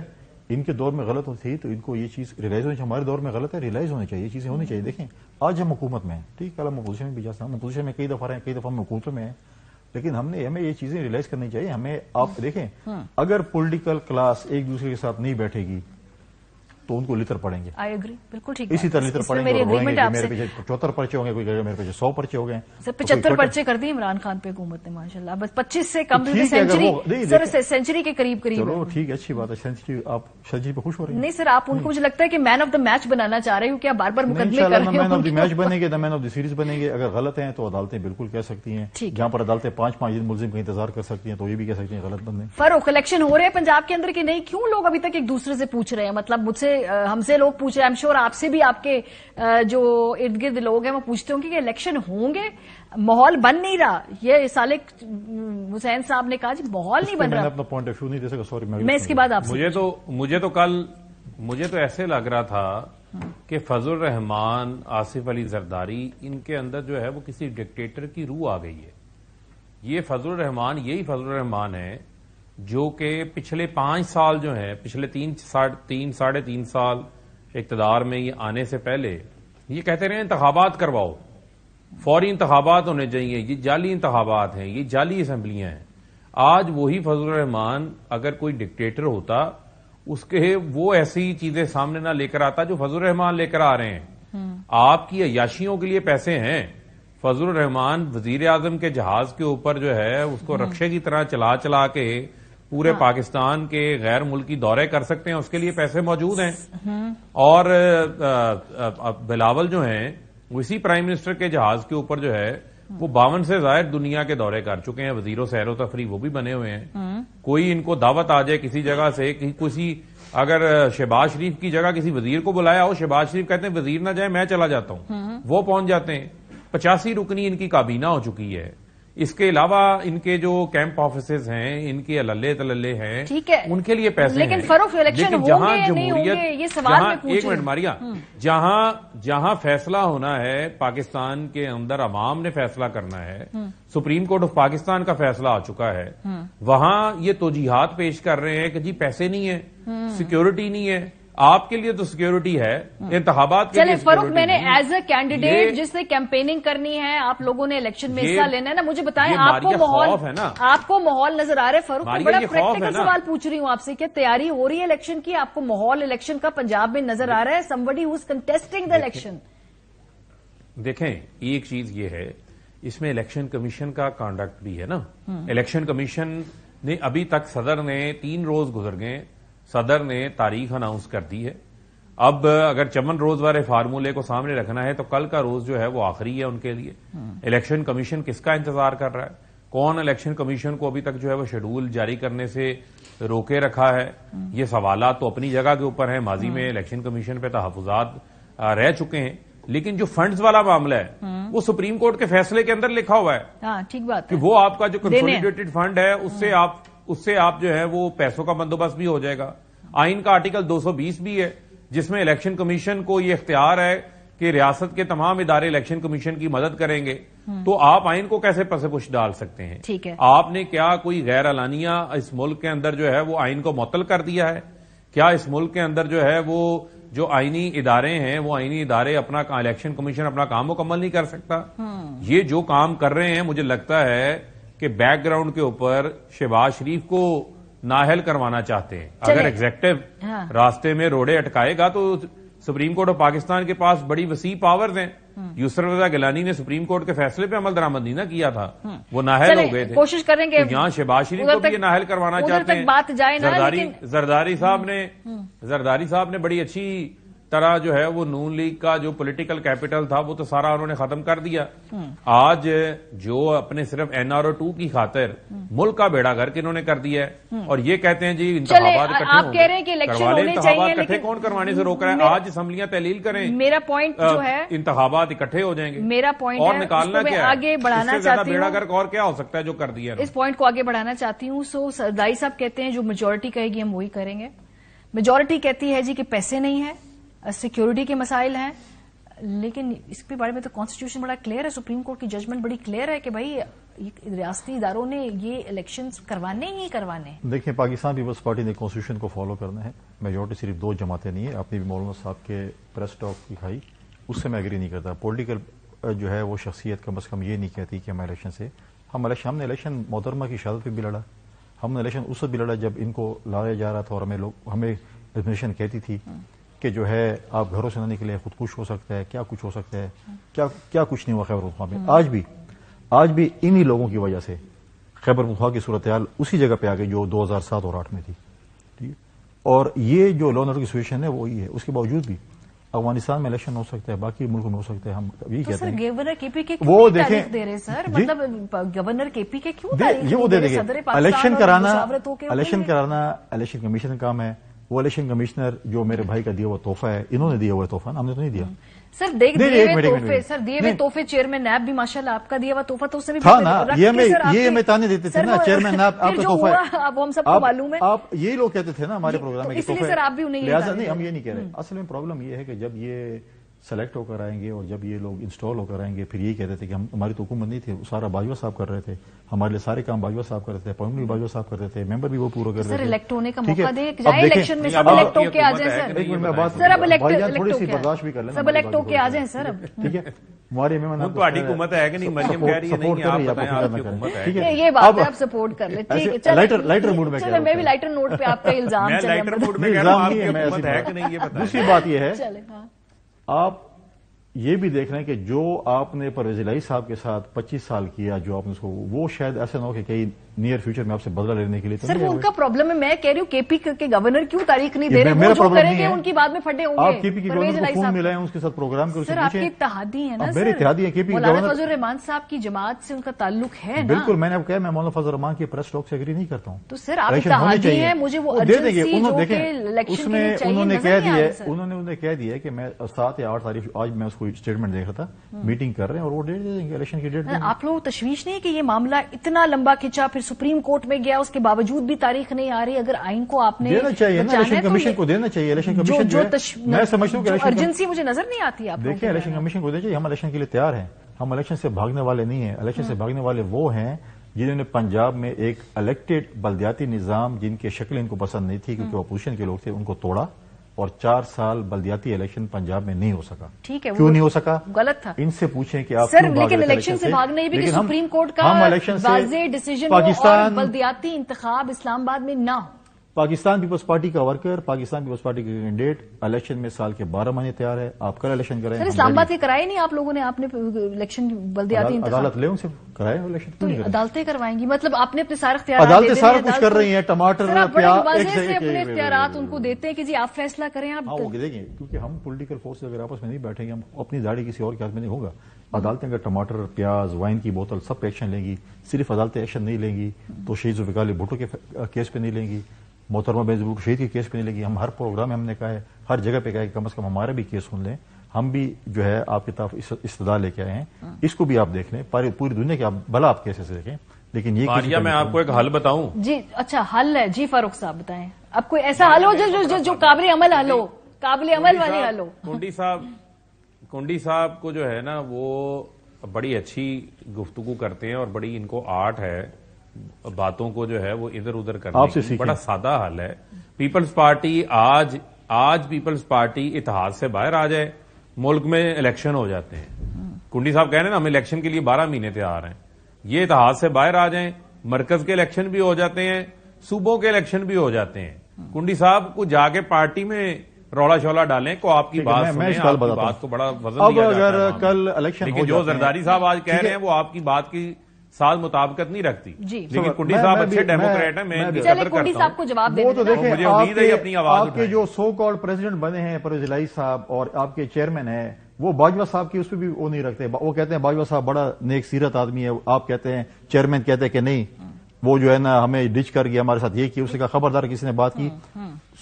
ان کے دور میں غلط ہوتی ہے تو ان کو یہ چیز ریلائز ہونی چاہیے. ہمارے دور میں غلط ہے ریلائز ہونا چاہیے. یہ چیزیں ہونی چاہیے. دیکھیں آج ہم حکومت میں ہیں ٹھیک ہے. ہم اپوزیشن میں بھی جاتے ہیں. ہم اپوزیشن میں کئی دفعہ رہے ہیں کئی دفعہ ہم حکومتوں میں ہیں لیکن ہمیں یہ چیزیں ریلائز کرنی چاہیے. ہمیں آپ دیکھیں اگر پولیٹیکل کلاس ایک دوسرے کے ساتھ نہیں بیٹھے گی تو ان کو لتر پڑیں گے. آئی ایگری بالکل ٹھیک. اسی طرح لتر پڑیں گے اور روئیں گے. میرے پیچھے 74 پرچے ہوں گے کوئی کہے گا میرے پیچھے 100 پرچے ہو گئے. سر 75 پرچے کر دیے عمران خان پہ حکومت نے ماشاءاللہ. بس 25 سے کم سینچری کے قریب چلو ٹھیک ہے اچھی بات ہے. سینچری آپ سینچری پہ خوش ہو رہے ہیں؟ نہیں سر آپ ان کو مجھے لگتا ہے کہ مین آف دا میچ بنانا چاہ رہے ہو کہ آپ بار بار مقدمے کر رہے ہیں. مین آف دی میچ بنیں گے مین آف دی سیریز بنیں گے. اگر غلط ہیں تو عدالتیں بالکل کہہ سکتی ہیں. جہاں پر عدالتیں 5-5 دن ملزم کا انتظار کر سکتی ہیں تو یہ بھی کہہ سکتی ہیں غلط بندے. فاروق الیکشن ہو رہے ہیں پنجاب کے اندر کہ نہیں؟ کیوں لوگ ابھی تک ایک دوسرے سے پوچھ رہے ہیں؟ مطلب مجھ سے ہم سے لوگ پوچھ رہے ہیں. ایم شور آپ سے بھی آپ کے جو ارد گرد لوگ ہیں وہ پوچھتے ہوں گے کہ الیکشن ہوں گے. ماحول بن نہیں رہا. یہ سالک حسین صاحب نے کہا جی ماحول نہیں بن رہا. اپنا پوائنٹ آف ویو نہیں دے سکا. سوری میں اس کے بعد آپ مجھے تو ایسے لگ رہا تھا کہ فضل الرحمان آصف علی زرداری ان کے اندر جو ہے وہ کسی ڈکٹیٹر کی روح آ گئی ہے. یہ فضل الرحمان یہی فضل الرحمان ہے جو کہ پچھلے 5 سال جو ہیں پچھلے 3.5 سال اقتدار میں یہ آنے سے پہلے یہ کہتے رہے انتخابات کرواؤ فوری انتخابات ہونے چاہیے. یہ جعلی انتخابات ہیں یہ جعلی اسمبلیاں ہیں. آج وہی فضل الرحمان اگر کوئی ڈکٹیٹر ہوتا اس کے وہ ایسی چیزیں سامنے نہ لے کر آتا جو فضل الرحمان لے کر آ رہے ہیں. آپ کی عیاشیوں کے لیے پیسے ہیں. فضل الرحمان وزیر اعظم کے جہاز کے اوپر جو ہے اس کو رکشے کی طرح چلا کے پورے پاکستان کے غیر ملکی دورے کر سکتے ہیں. اس کے لیے پیسے موجود ہیں. اور بلاول جو ہیں وہ اسی پرائم منسٹر کے جہاز کے اوپر جو ہے وہ 52 سے زائد دنیا کے دورے کر چکے ہیں. وزیر و سیر و تفریح وہ بھی بنے ہوئے ہیں. کوئی ان کو دعوت آ جائے کسی جگہ سے کسی اگر شہباز شریف کی جگہ کسی وزیر کو بلایا ہو شہباز شریف کہتے ہیں وزیر نہ جائے میں چلا جاتا ہوں. وہ پہنچ جاتے ہیں. 85 رکنی ان کی کابینہ ہو چکی ہے. اس کے علاوہ ان کے جو کیمپ آفیسز ہیں ان کے اللے تللے ہیں ان کے لیے پیسے ہیں. لیکن فروخت الیکشن ہوں گے نہیں ہوں گے یہ سوال میں پوچھ. ایک منٹ ماریا. جہاں فیصلہ ہونا ہے پاکستان کے اندر عوام نے فیصلہ کرنا ہے. سپریم کورٹ آف پاکستان کا فیصلہ آ چکا ہے. وہاں یہ توجیحات پیش کر رہے ہیں کہ جی پیسے نہیں ہیں سیکیورٹی نہیں ہے. آپ کے لیے تو سیکیورٹی ہے انتخابات کے لیے. چلے فروخت میں نے ایز اے کینڈیڈیٹ جس نے کیمپیننگ کرنی ہے آپ لوگوں نے الیکشن میں حصہ لینا ہے نا مجھے بتائیں آپ کو ماحول نظر آ رہا ہے. فروخت میں بڑا پریکٹیکل سوال پوچھ رہی ہوں آپ سے کہ تیاری ہو رہی ہے الیکشن کی آپ کو ماحول الیکشن کا پنجاب میں نظر آ رہا ہے somebody who is contesting the election. دیکھیں ایک چیز یہ ہے اس میں الیکشن کمیشن کا کانڈکٹ بھی ہے نا. الیکشن کمیشن نے ابھی تک صدر نے 3 روز گزر گئے صدر نے تاریخ اناؤنس کر دی ہے. اب اگر چمن روز والے فارمولے کو سامنے رکھنا ہے تو کل کا روز جو ہے وہ آخری ہے ان کے لیے. الیکشن کمیشن کس کا انتظار کر رہا ہے؟ کون الیکشن کمیشن کو ابھی تک جو ہے وہ شیڈول جاری کرنے سے روکے رکھا ہے؟ یہ سوالات تو اپنی جگہ کے اوپر ہیں. ماضی میں الیکشن کمیشن پہ تحفظات رہ چکے ہیں، لیکن جو فنڈز والا معاملہ ہے وہ سپریم کورٹ کے فیصلے کے اندر لکھا ہوا ہے. ہاں ٹھیک بات کہ وہ آپ کا جو کنسولیڈیٹڈ فنڈ ہے اس سے آپ جو ہے وہ پیسوں کا بندوبست بھی ہو جائے گا. آئین کا آرٹیکل 220 بھی ہے جس میں الیکشن کمیشن کو یہ اختیار ہے کہ ریاست کے تمام ادارے الیکشن کمیشن کی مدد کریں گے. تو آپ آئین کو کیسے پس پش ڈال سکتے ہیں؟ ٹھیک ہے. آپ نے کیا کوئی غیر اعلانیہ اس ملک کے اندر جو ہے وہ آئین کو معطل کر دیا ہے؟ کیا اس ملک کے اندر جو ہے وہ جو آئینی ادارے ہیں وہ آئینی ادارے اپنا الیکشن کمیشن اپنا کام مکمل نہیں کر سکتا؟ یہ جو کام کر رہے ہیں مجھے لگتا ہے کہ بیک گراؤنڈ کے اوپر شہباز شریف کو نااہل کروانا چاہتے ہیں. اگر ایگزیکٹو راستے میں روڑے اٹکائے گا تو سپریم کورٹ آف پاکستان کے پاس بڑی وسیع پاورز ہیں. یسر رضا گیلانی نے سپریم کورٹ کے فیصلے پہ عمل درآمد نہیں نہ کیا تھا، وہ نااہل ہو گئے تھے. کوشش کریں گے یہاں شہباز شریف کو بھی یہ نااہل کروانا چاہتے ہیں. زرداری صاحب نے بڑی اچھی طرح جو ہے وہ نون لیگ کا جو پولیٹیکل کیپٹل تھا وہ تو سارا انہوں نے ختم کر دیا. آج جو اپنے صرف NRO2 کی خاطر ملک کا بیڑا گرک انہوں نے کر دیا ہے اور یہ کہتے ہیں جی انتخابات اکٹھے کون کروانے سے روک رہا ہے؟ آج اسمبلیاں تحلیل کریں، میرا پوائنٹ جو ہے انتخابات اکٹھے ہو جائیں گے. میرا پوائنٹ اور نکالنا کیا آگے بڑھانا چاہتی بیڑا گرک اور کیا ہو سکتا ہے جو کر دیا؟ اس پوائنٹ کو آگے بڑھانا چاہتی ہوں. سرداری صاحب کہتے ہیں جو میجورٹی کہے گی ہم وہی کریں گے. میجورٹی کہتی ہے جی کہ پیسے نہیں ہیں، سیکیورٹی کے مسائل ہیں، لیکن اس کے بارے میں تو کانسٹیٹیوشن بڑا کلیئر ہے، سپریم کورٹ کی ججمنٹ بڑی کلیئر ہے کہ بھائی ریاستی اداروں نے یہ الیکشنز کروانے ہی کروانے. دیکھیں پاکستان پیپلز پارٹی نے کانسٹیٹیوشن کو فالو کرنا ہے. میجورٹی صرف 2 جماعتیں نہیں ہے. آپ نے بھی مولانا صاحب کے پریس ٹاک دکھائی، اس سے میں ایگری نہیں کرتا. پولیٹیکل جو ہے وہ شخصیت کم از کم یہ نہیں کہتی کہ ہم الیکشن سے ہم نے الیکشن محترمہ کی شہادت پہ بھی لڑا، ہم نے الیکشن اس وقت بھی لڑا جب ان کو لایا جا رہا تھا اور ہمیں ایڈمنسٹریشن کہتی تھی کہ جو ہے آپ گھروں سے نہ نکلے، خودکش ہو سکتا ہے، کیا کچھ ہو سکتا ہے، کیا کچھ نہیں ہوا خیبر پختونخوا میں. آج بھی انہی لوگوں کی وجہ سے خیبر پختونخوا کی صورتحال اسی جگہ پہ آ گئی جو 2007 اور 2008 میں تھی. ٹھیک ہے، اور یہ جو لا اینڈ آرڈر کی سچویشن ہے وہی ہے. اس کے باوجود بھی افغانستان میں الیکشن ہو سکتا ہے، باقی ملکوں میں ہو سکتا ہے. ہم یہی کہتے ہیں گورنر کے پی کے وہ دیکھیں دے رہے سر، مطلب گورنر کے پی کے کیوں یہ وہ دے دیں گے. الیکشن کرانا الیکشن کمیشن کا کام ہے. وہ الیکشن کمشنر جو میرے بھائی کا دیا ہوا تحفہ ہے، انہوں نے دیا ہوا تحفہ، ہم نے تو نہیں دیا. سر دیے ہوئے تحفے چیئرمین نیب بھی ماشاءاللہ آپ کا دیا ہوا تحفہ تو اس سے بھی تھا نا. یہ ہمیں تانے دیتے تھے نا چیئرمین نیب آپ کا تحفہ ہے، اب ہم سب کو معلوم ہے. آپ یہی لوگ کہتے تھے نا ہمارے پروگرام میں، اس لیے سر آپ بھی انہیں لہٰذا نہیں ہم یہ نہیں کہہ رہے. اصل میں پرابلم یہ ہے کہ جب یہ سلیکٹ ہو کر آئیں گے اور جب یہ لوگ انسٹال ہو کر آئیں گے پھر یہی کہتے تھے کہ ہماری تو حکومت نہیں تھی، سارا باجوہ صاحب کر رہے تھے، ہمارے لیے سارے کام باجوہ صاحب کرتے تھے، اپوائنٹمنٹ بھی باجوہ صاحب کرتے تھے، ممبر بھی وہ پورا کر رہے تھے. سر الیکٹ ہونے کا موقع دیں، جائیں الیکشن میں سب الیکٹ ہو کے آ جائیں سر. اب تھوڑی سی برداشت بھی کر لیں، سب الیکٹ ہو کے آ جائیں سر. اب ٹھیک ہے ہماری حکومت ہے کہ نہیں، مریم کہہ رہی ہے نہیں آپ بتائیں آپ کی حکومت ہے. یہ بات ہے آپ سپورٹ کر لیں. ٹھیک ہے لائٹر موڈ میں چلیں، میں بھی لائٹر نوٹ پہ آپ کا الزام دوسری بات یہ ہے آپ یہ بھی دیکھ رہے ہیں کہ جو آپ نے پرویز الہی صاحب کے ساتھ 25 سال کیا، جو آپ نے اس کو وہ شاید ایسا نہ ہو کہ کئی نیئر فیوچر میں آپ سے بدلہ لینے کے لیے. سر وہ ان کا پرابلم ہے، میں کہہ رہی ہوں کے پی کے گورنر کیوں تاریخ نہیں دے رہے، وہ جو کریں گے ان کی بعد میں پھٹے ہوں گے. آپ کے پی کے گورنر کو فون ملائیں، اس کے ساتھ پروگرام کریں. سر آپ کے اتحادی ہیں نا، میرے اتحادی ہیں کے پی کے مولانا فضل الرحمان صاحب کی جماعت سے ان کا تعلق ہے نا. بالکل، میں نے اب کہا میں مولانا فضل الرحمان کے پریس ٹاک سے ایگری نہیں کرتا ہوں. تو سر آپ اتحادی ہیں، مجھے وہ ارجنسی جو کہ الیکشن کے لیے چاہیے انہوں نے کہہ دیا کہ میں 7 یا 8 تاریخ آج میں اس کو اسٹیٹمنٹ دیکھ رہا تھا، میٹنگ کر رہے ہیں اور وہ ڈیٹ دے دیں گے، الیکشن کی ڈیٹ. آپ لوگ تشویش نہیں کہ یہ معاملہ اتنا لمبا کھینچا، پھر سپریم کورٹ میں گیا، اس کے باوجود بھی تاریخ نہیں آ رہی. اگر آئین کو آپ نے دینا چاہیے نا، الیکشن کمیشن کو دینا چاہیے. الیکشن کمیشن جو میں سمجھتا ہوں کہ ارجنسی مجھے نظر نہیں آتی. آپ دیکھیں الیکشن کمیشن کو دینا چاہیے. ہم الیکشن کے لیے تیار ہیں، ہم الیکشن سے بھاگنے والے نہیں ہیں. الیکشن سے بھاگنے والے وہ ہیں جنہوں نے پنجاب میں ایک الیکٹڈ بلدیاتی نظام جن کی شکل ان کو پسند نہیں تھی کیونکہ اپوزیشن کے لوگ تھے، ان کو توڑا اور 4 سال بلدیاتی الیکشن پنجاب میں نہیں ہو سکا. ٹھیک ہے، کیوں نہیں ہو سکا؟ غلط تھا. ان سے پوچھیں کہ آپ سر لیکن الیکشن سے بھاگنے بھی کہ سپریم کورٹ کا واضح ڈیسیجن اور بلدیاتی انتخاب اسلام آباد میں نہ ہو. پاکستان پیپلز پارٹی کا ورکر، پاکستان پیپلز پارٹی کا کینڈیڈیٹ الیکشن میں سال کے 12 مہینے تیار ہے. آپ کل الیکشن کریں. سر اسلام آباد کے کرائے نہیں آپ لوگوں نے، آپ نے الیکشن بلدیاتی انتخاب عدالت لے ان سے کرائے الیکشن. تو عدالتیں کروائیں گی، مطلب آپ نے اپنے سارے اختیارات عدالتیں سارا کچھ کر رہی ہیں. ٹماٹر پیاز سے اپنے اختیارات ان کو دیتے ہیں کہ جی آپ فیصلہ کریں. آپ وہ دیکھیں کیونکہ ہم پولیٹیکل فورس اگر آپس میں نہیں بیٹھیں گے، ہم اپنی داڑھی کسی اور کے ہاتھ میں نہیں ہوگا. عدالتیں اگر ٹماٹر، پیاز، وائن کی بوتل سب پہ ایکشن لیں گی، صرف عدالتیں ایکشن نہیں لیں گی تو شہید ذوالفقار علی بھٹو کے کیس پہ نہیں لیں گی، محترمہ بینظیر بھٹو شہید کے کیس پہ نہیں لیں گی. ہم ہر پروگرام میں ہم نے کہا ہے، ہر جگہ پہ کہا ہے کہ کم از کم ہمارا بھی کیس سن لیں. ہم بھی جو ہے آپ کی طرف استدعا لے کے آئے ہیں، اس کو بھی آپ دیکھ لیں. پوری دنیا کے بھلا آپ کیسے سے دیکھیں، لیکن یہ میں آپ کو ایک حل بتاؤں. جی اچھا حل ہے. جی فاروق صاحب بتائیں، اب کوئی ایسا حل ہو جو قابل عمل حل ہو، قابل عمل والی حل ہو. کنڈی صاحب کو جو ہے نا وہ بڑی اچھی گفتگو کرتے ہیں اور بڑی ان کو آرٹ ہے باتوں کو جو ہے وہ ادھر ادھر کرنے کی. بڑا سادہ حل ہے. پیپلز پارٹی آج پیپلز پارٹی اتحاد سے باہر آ جائے، ملک میں الیکشن ہو جاتے ہیں. کنڈی صاحب کہہ رہے ہیں نا ہم الیکشن کے لیے 12 مہینے تیار ہیں. یہ اتحاد سے باہر آ جائیں، مرکز کے الیکشن بھی ہو جاتے ہیں، صوبوں کے الیکشن بھی ہو جاتے ہیں. کنڈی صاحب کو جا کے پارٹی میں روڑا شولا ڈالیں کو آپ کی بات سنیں، آپ کی بات کو بڑا وزن دیا جاتا ہے. اگر کل الیکشن لیکن جو زرداری صاحب آج کہہ رہے ہیں وہ آپ کی بات کی ساتھ مطابقت نہیں رکھتی. لیکن کنڈی صاحب اچھے ڈیموکریٹ ہیں، میں قدر کرتا ہوں. وہ تو دیکھیں مجھے امید ہے اپنی آواز آپ کے جو سو کالڈ پریزیڈنٹ بنے ہیں پرویز الہی صاحب اور آپ کے چیئرمین ہیں وہ باجوہ صاحب کی اس پہ بھی وہ نہیں رکھتے. وہ کہتے ہیں باجوہ صاحب بڑا نیک سیرت آدمی ہے، آپ کہتے ہیں چیئرمین کہتے ہیں کہ نہیں وہ جو ہے نا ہمیں ڈچ کر گیا، ہمارے ساتھ یہ کیا. اسے کا خبردار کسی نے بات کی.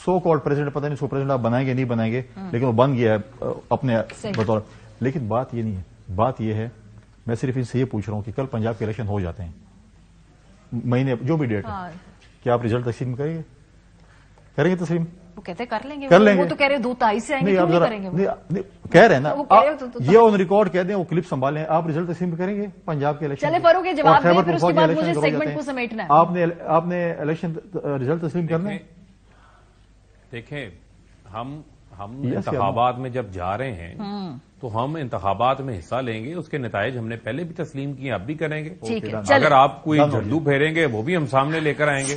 سو کالڈ پریزیڈنٹ پتہ نہیں سو پریزیڈنٹ آپ بنائیں گے نہیں بنائیں گے، لیکن وہ بن گیا ہے اپنے بطور. لیکن بات یہ نہیں ہے، بات یہ ہے میں صرف ان سے یہ پوچھ رہا ہوں کہ کل پنجاب کے الیکشن ہو جاتے ہیں مہینے جو بھی ڈیٹ ہے، کیا آپ ریزلٹ تسلیم کریں گے تسلیم؟ وہ کہتے کر لیں گے، وہ تو کہہ رہے 2-2.5 سے آئیں گے، کیوں نہیں کریں گے؟ کہہ رہے ہیں نا یہ آن ریکارڈ کہہ دیں، وہ کلپ سنبھالیں. آپ ریزلٹ تسلیم کریں گے پنجاب کے الیکشن؟ چلے فاروق یہ جواب دیں، پھر اس کے بعد مجھے سیگمنٹ کو سمیٹنا ہے. آپ نے الیکشن ریزلٹ تسلیم کرنا ہے. دیکھیں ہم انتخابات میں جب جا رہے ہیں تو ہم انتخابات میں حصہ لیں گے، اس کے نتائج ہم نے پہلے بھی تسلیم کیے، اب بھی کریں گے. اگر آپ کوئی جھنڈو پھیریں گے وہ بھی ہم سامنے لے کر آئیں گے.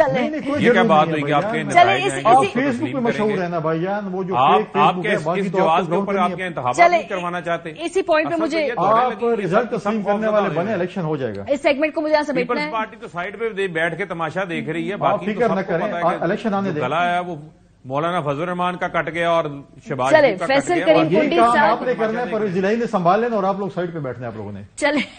یہ کیا بات ہوئی کہ آپ کے نتائج فیس بک پہ مشہور ہے نا بھائی جان، وہ جو آپ کے اس جواز کے اوپر آپ کے انتخابات نہیں کروانا چاہتے. اسی پوائنٹ پہ مجھے آپ ریزلٹ تسلیم کرنے والے بنے الیکشن ہو جائے گا. اس سیگمنٹ کو مجھے سمیٹنا ہے. پیپلز پارٹی تو سائڈ پہ بیٹھ کے تماشا دیکھ رہی ہے، باقی فکر نہ کریں، الیکشن آنے دیں. گلا ہے وہ مولانا فضل الرحمان کا کٹ گیا اور شہباز کا کٹ گیا. یہ کام آپ نے کرنا ہے، پرویز الہی نے سنبھال لینا اور آپ لوگ سائڈ پہ بیٹھنا ہے. آپ لوگوں نے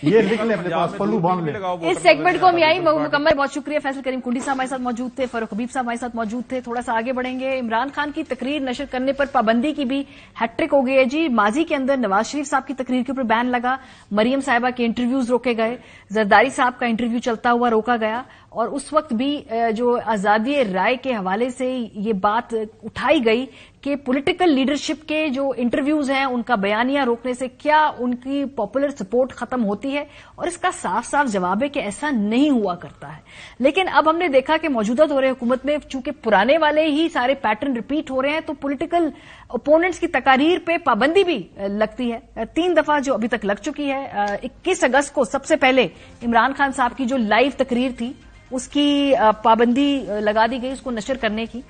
یہ لکھ لیں اپنے پاس، پلو باندھ لیں. اس سیگمنٹ کو ہم یہی مکمل. بہت شکریہ. فیصل کریم کنڈی صاحب ہمارے ساتھ موجود تھے، فاروق حبیب صاحب ہمارے ساتھ موجود تھے. تھوڑا سا آگے بڑھیں گے. عمران خان کی تقریر نشر کرنے پر پابندی کی بھی ہیٹرک ہو گئی ہے. جی ماضی کے اندر نواز شریف صاحب کی تقریر کے اوپر بین لگا، مریم صاحبہ کے انٹرویوز روکے گئے، زرداری صاحب کا انٹرویو چلتا ہوا روکا گیا، اور اس وقت بھی جو آزادی رائے کے حوالے سے یہ بات اٹھائی گئی کہ پولیٹیکل لیڈرشپ کے جو انٹرویوز ہیں ان کا بیانیہ روکنے سے کیا ان کی پاپولر سپورٹ ختم ہوتی ہے، اور اس کا صاف صاف جواب ہے کہ ایسا نہیں ہوا کرتا ہے. لیکن اب ہم نے دیکھا کہ موجودہ دور حکومت میں چونکہ پرانے والے ہی سارے پیٹرن ریپیٹ ہو رہے ہیں تو پولیٹیکل اپوننٹس کی تقاریر پہ پابندی بھی لگتی ہے. 3 دفعہ جو ابھی تک لگ چکی ہے. 21 اگست کو سب سے پہلے عمران خان صاحب کی جو لائیو تقریر تھی اس کی پابندی لگا دی گئی، اس کو نشر کرنے کی.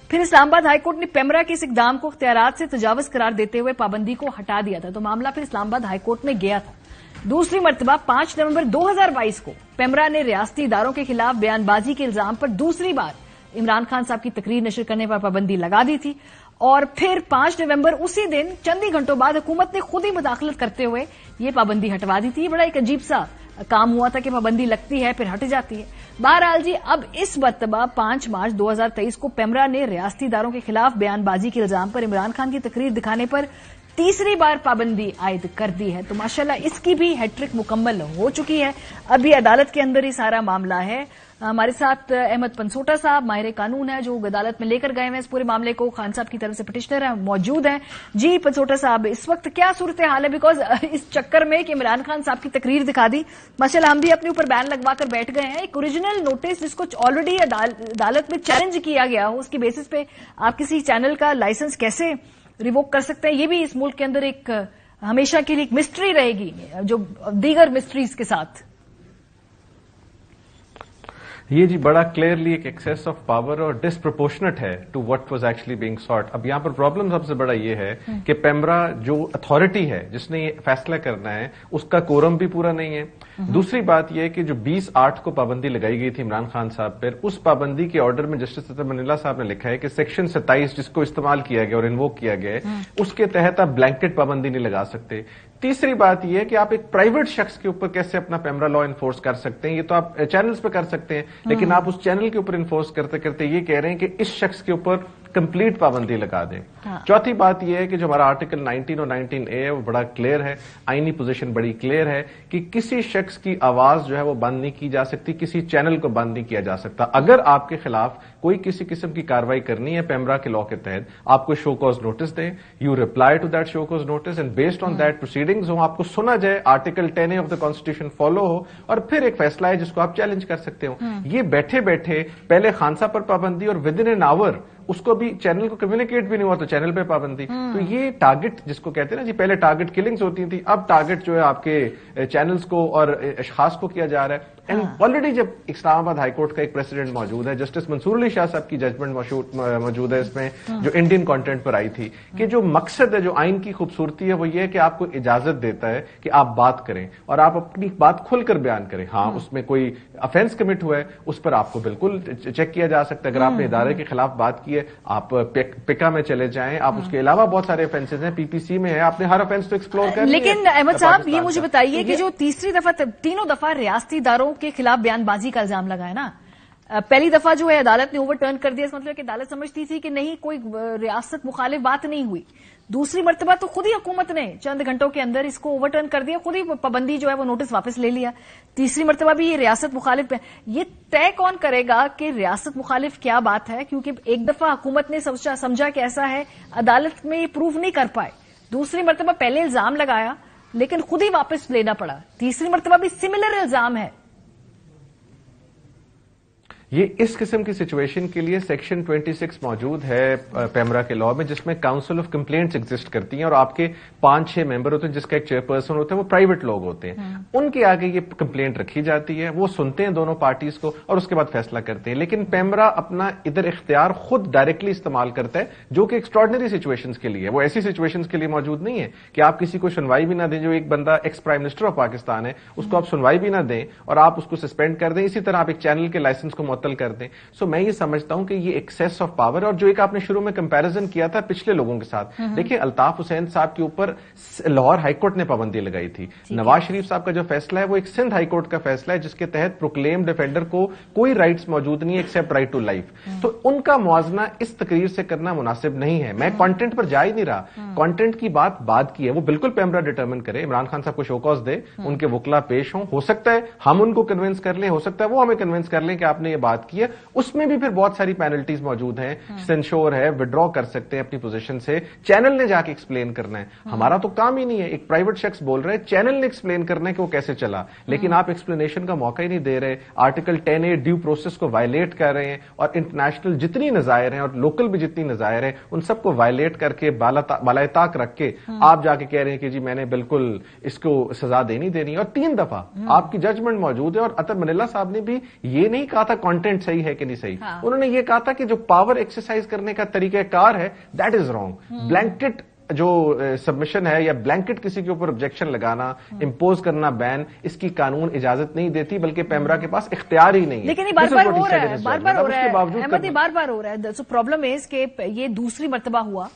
پھر اسلام آباد ہائی کورٹ نے پیمرا کے اس اقدام کو اختیارات سے تجاوز قرار دیتے ہوئے پابندی کو ہٹا دیا تھا، تو معاملہ پھر اسلام آباد ہائی کورٹ میں گیا تھا. دوسری مرتبہ 5 نومبر 2022 کو پیمرا نے ریاستی اداروں کے خلاف بیان بازی کے الزام پر دوسری بار عمران خان صاحب کی تقریر نشر کرنے پر پابندی لگا دی تھی، اور پھر 5 نومبر اسی دن چند ہی گھنٹوں بعد حکومت نے خود ہی مداخلت کرتے ہوئے یہ پابندی ہٹوا دی تھی. بڑا ایک عجیب سا کام ہوا تھا کہ پابندی لگتی ہے پھر ہٹ جاتی ہے. بہرحال جی اب اس مرتبہ 5 مارچ 2023 کو پیمرا نے ریاستی اداروں کے خلاف بیان بازی کے الزام پر عمران خان کی تقریر دکھانے پر تیسری بار پابندی عائد کر دی ہے. تو ماشاءاللہ اس کی بھی ہیٹرک مکمل ہو چکی ہے. ابھی عدالت کے اندر ہی سارا معاملہ ہے. ہمارے ساتھ احمد پنسوٹا صاحب ماہر قانون ہیں جو عدالت میں لے کر گئے ہیں اس پورے معاملے کو، خان صاحب کی طرف سے پٹیشنر ہیں موجود ہیں. جی پنسوٹا صاحب اس وقت کیا صورتحال ہے؟ بیکاز اس چکر میں کہ عمران خان صاحب کی تقریر دکھا دی، ماشاءاللہ ہم بھی اپنے اوپر بین لگوا کر بیٹھ گئے ہیں. ایک اوریجنل نوٹس جس کو آلریڈی عدالت میں چیلنج کیا گیا ہو، اس کی بیسس پہ آپ کسی چینل کا لائسنس کیسے ریووک کر سکتے ہیں؟ یہ بھی اس ملک کے اندر ایک ہمیشہ کے لیے ایک مسٹری رہے گی جو دیگر مسٹریز کے ساتھ. یہ جی بڑا کلیئرلی ایک ایکسیس آف پاور اور ڈسپروپورشنٹ ہے to what was actually being sought. اب یہاں پر پرابلم سب سے بڑا یہ ہے کہ پیمرا جو اتھارٹی ہے جس نے یہ فیصلہ کرنا ہے اس کا کورم بھی پورا نہیں ہے. دوسری بات یہ کہ جو 20/8 کو پابندی لگائی گئی تھی عمران خان صاحب پر، اس پابندی کے آرڈر میں جسٹس اطہر منیلا صاحب نے لکھا ہے کہ سیکشن 27 جس کو استعمال کیا گیا اور انووک کیا گیا ہے اس کے تحت آپ بلینکٹ پابندی نہیں لگا سکتے. تیسری بات یہ ہے کہ آپ ایک پرائیویٹ شخص کے اوپر کیسے اپنا پیمرا لا انفورس کر سکتے ہیں. یہ تو آپ چینلز پہ کر سکتے ہیں, لیکن آپ اس چینل کے اوپر انفورس کرتے کرتے یہ کہہ رہے ہیں کہ اس شخص کے اوپر کمپلیٹ پابندی لگا دیں. چوتھی بات یہ ہے کہ جو ہمارا آرٹیکل 19 اور 19A ہے وہ بڑا کلیئر ہے, آئینی پوزیشن بڑی کلیئر ہے کہ کسی شخص کی آواز جو ہے وہ بند نہیں کی جا سکتی, کسی چینل کو بند نہیں کیا جا سکتا. اگر آپ کے خلاف کوئی کسی قسم کی کاروائی کرنی ہے پیمرا کے لا کے تحت, آپ کو شو کاز نوٹس دیں, you reply to that show cause notice and based on that proceedings ہوں, آپ کو سنا جائے, article 10A of the constitution follow ہو, اور پھر ایک فیصلہ ہے جس کو آپ چیلنج کر سکتے ہو. یہ بیٹھے بیٹھے پہلے خانسا پر پابندی اور ود ان این آور اس کو بھی چینل کو کمیونیکیٹ بھی نہیں ہوا تو چینل پہ پابندی. تو یہ ٹارگٹ جس کو کہتے ہیں نا جی, پہلے ٹارگٹ کلنگز ہوتی تھی, اب ٹارگٹ جو ہے آپ کے چینلز کو اور اشخاص کو کیا جا رہا ہے. اینڈ آلریڈی جب اسلام آباد ہائی کورٹ کا ایک پریسیڈنٹ موجود ہے, جسٹس منصور علی شاہ صاحب کی ججمنٹ موجود ہے اس میں جو انڈین کانٹینٹ پر آئی تھی, کہ جو مقصد ہے, جو آئین کی خوبصورتی ہے وہ یہ ہے کہ آپ کو اجازت دیتا ہے کہ آپ بات کریں اور آپ اپنی بات کھل کر بیان کریں. ہاں اس میں کوئی افینس کمٹ ہوا ہے اس پر آپ کو بالکل چیک کیا جا سکتا ہے. اگر آپ نے ادارے کے خلاف بات کی ہے آپ پکا میں چلے جائیں, آپ اس کے علاوہ بہت سارے افینسز ہیں, PPC میں ہے, آپ نے ہر افینس تو ایکسپلور کر. لیکن احمد صاحب یہ مجھے بتائیے کہ جو تینوں دفعہ ریاستی اداروں کے خلاف بیان بازی کا الزام لگا ہے نا, پہلی دفعہ جو ہے عدالت نے اوور ٹرن کر دیا, اس مطلب کہ عدالت سمجھتی تھی کہ نہیں کوئی ریاست مخالف بات نہیں ہوئی. دوسری مرتبہ تو خود ہی حکومت نے چند گھنٹوں کے اندر اس کو اوور ٹرن کر دیا, خود ہی پابندی جو ہے وہ نوٹس واپس لے لیا. تیسری مرتبہ بھی یہ ریاست مخالف, یہ طے کون کرے گا کہ ریاست مخالف کیا بات ہے, کیونکہ ایک دفعہ حکومت نے سمجھا کہ ایسا ہے, عدالت میں یہ پروف نہیں کر پائے. دوسری مرتبہ پہلے الزام لگایا لیکن خود ہی واپس لینا پڑا. تیسری مرتبہ بھی سملر الزام ہے. یہ اس قسم کی سچویشن کے لیے سیکشن 26 موجود ہے پیمرا کے لا میں, جس میں کاؤنسل آف کمپلینٹس ایگزسٹ کرتی ہیں اور آپ کے 5-6 ممبر ہوتے ہیں, جس کا ایک چیئرپرسن ہوتا ہے, وہ پرائیویٹ لوگ ہوتے ہیں. ان کے آگے یہ کمپلینٹ رکھی جاتی ہے, وہ سنتے ہیں دونوں پارٹیز کو اور اس کے بعد فیصلہ کرتے ہیں. لیکن پیمرا اپنا ادھر اختیار خود ڈائریکٹلی استعمال کرتا ہے, جو کہ ایکسٹراڈنری سچویشنز کے لیے, وہ ایسی سچویشنز کے لیے موجود نہیں ہے کہ آپ کسی کو سنوائی بھی نہ دیں. جو ایک بندہ ex prime minister of Pakistan ہے, اس کو آپ سنوائی بھی نہ دیں اور آپ اس کو سسپینڈ کر دیں. اسی طرح آپ ایک چینل کے لائسنس کو معطل کر دیں. سو میں یہ سمجھتا ہوں کہ یہ ایکسیس آف پاور, اور جو ایک آپ نے شروع میں کمپیرزن کیا تھا پچھلے لوگوں کے ساتھ, دیکھیں الطاف حسین صاحب کے اوپر لاہور ہائی کورٹ نے پابندی لگائی تھی. نواز شریف صاحب کا جو فیصلہ ہے وہ ایک سندھ ہائی کورٹ کا فیصلہ ہے, جس کے تحت پروکلیم ڈیفینڈر کو کوئی رائٹس موجود نہیں ایکسپٹ رائٹ ٹو لائف. تو ان کا موازنہ اس تقریر سے کرنا مناسب نہیں ہے. میں کانٹینٹ پر جا ہی نہیں رہا, کانٹینٹ کی بات کی ہے, وہ بالکل پیمرا ڈیٹرمن کرے, عمران خان صاحب کو شوکاز دے, ان کے وکلا پیش ہوں, ہو سکتا ہے ہم ان کو کنونس کر لیں, ہو سکتا ہے وہ ہمیں کنونس کر لیں کہ آپ نے یہ بات کی ہے. اس میں بھی پھر بہت ساری پینلٹیز موجود ہیں, سینشور ہے, وڈرا کر سکتے ہیں اپنی پوزیشن سے, چینل نے جا کے ایکسپلین کرنا ہے. ہمارا تو کام ہی نہیں ہے, ایک پرائیویٹ شخص بول رہے ہیں, چینل نے ایکسپلین کرنا ہے کہ وہ کیسے چلا, لیکن آپ ایکسپلینیشن کا موقع ہی نہیں دے رہے. آرٹیکل 10A ڈیو پروسیس کو وائلیٹ کر رہے ہیں, اور انٹرنیشنل جتنی نظائر ہیں اور لوکل بھی جتنی نظائر ہیں ان سب کو وائلیٹ کر کے بالائے طاق رکھ کے آپ جا کے کہہ رہے ہیں کہ جی میں نے بالکل اس کو سزا دینی. اور 3 دفعہ آپ کی ججمنٹ موجود ہے, اور اطہر منیلا صاحب نے بھی یہ نہیں کہا تھا کانٹینٹ صحیح ہے کہ نہیں صحیح, انہوں نے یہ کہا تھا کہ جو پاور ایکسرسائز کرنے کا طریقہ کار ہے دیٹ از رانگ. بلینکٹ جو سبمیشن ہے یا بلینکٹ کسی کے اوپر آبجیکشن لگانا, امپوز کرنا بین, اس کی قانون اجازت نہیں دیتی, بلکہ پیمرا کے پاس اختیار ہی نہیں ہے. لیکن یہ بار بار ہو رہا ہے, بار بار ہو رہا ہے. سو پرابلم از کہ یہ دوسری مرتبہ ہوا,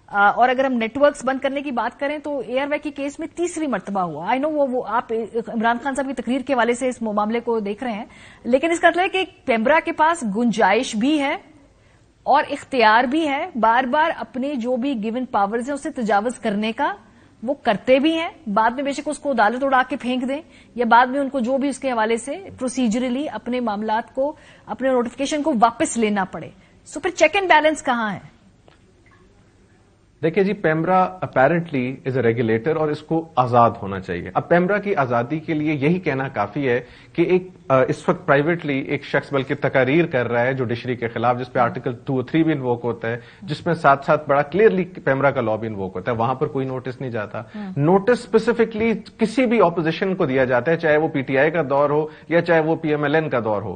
اور اگر ہم نیٹ ورکس بند کرنے کی بات کریں تو اے آر وائی کی کیس میں تیسری مرتبہ ہوا. آئی نو وہ آپ عمران خان صاحب کی تقریر کے حوالے سے اس معاملے کو دیکھ رہے ہیں, لیکن اس کا مطلب ہے کہ پیمرا کے پاس گنجائش بھی ہے اور اختیار بھی ہے بار بار اپنے جو بھی گیون پاورز ہیں اسے تجاوز کرنے کا, وہ کرتے بھی ہیں. بعد میں بے شک اس کو عدالت اڑا کے پھینک دیں, یا بعد میں ان کو جو بھی اس کے حوالے سے پروسیجرلی اپنے معاملات کو, اپنے نوٹیفکیشن کو واپس لینا پڑے. سو پھر چیک اینڈ بیلنس کہاں ہے؟ دیکھیں جی, PEMRA apparently is a regulator اور اس کو آزاد ہونا چاہیے. اب پیمرا کی آزادی کے لیے یہی کہنا کافی ہے کہ ایک اس وقت پرائیویٹلی ایک شخص بلکہ تقاریر کر رہا ہے جوڈیشری کے خلاف, جس پہ آرٹیکل 2 اور 3 بھی انووک ہوتا ہے, جس میں ساتھ ساتھ بڑا کلیئرلی پیمرا کا لا بھی انووک ہوتا ہے. وہاں پر کوئی نوٹس نہیں جاتا. نوٹس اسپیسیفکلی کسی بھی اپوزیشن کو دیا جاتا ہے, چاہے وہ پی ٹی آئی کا دور ہو یا چاہے وہ پی ایم ایل این کا دور ہو.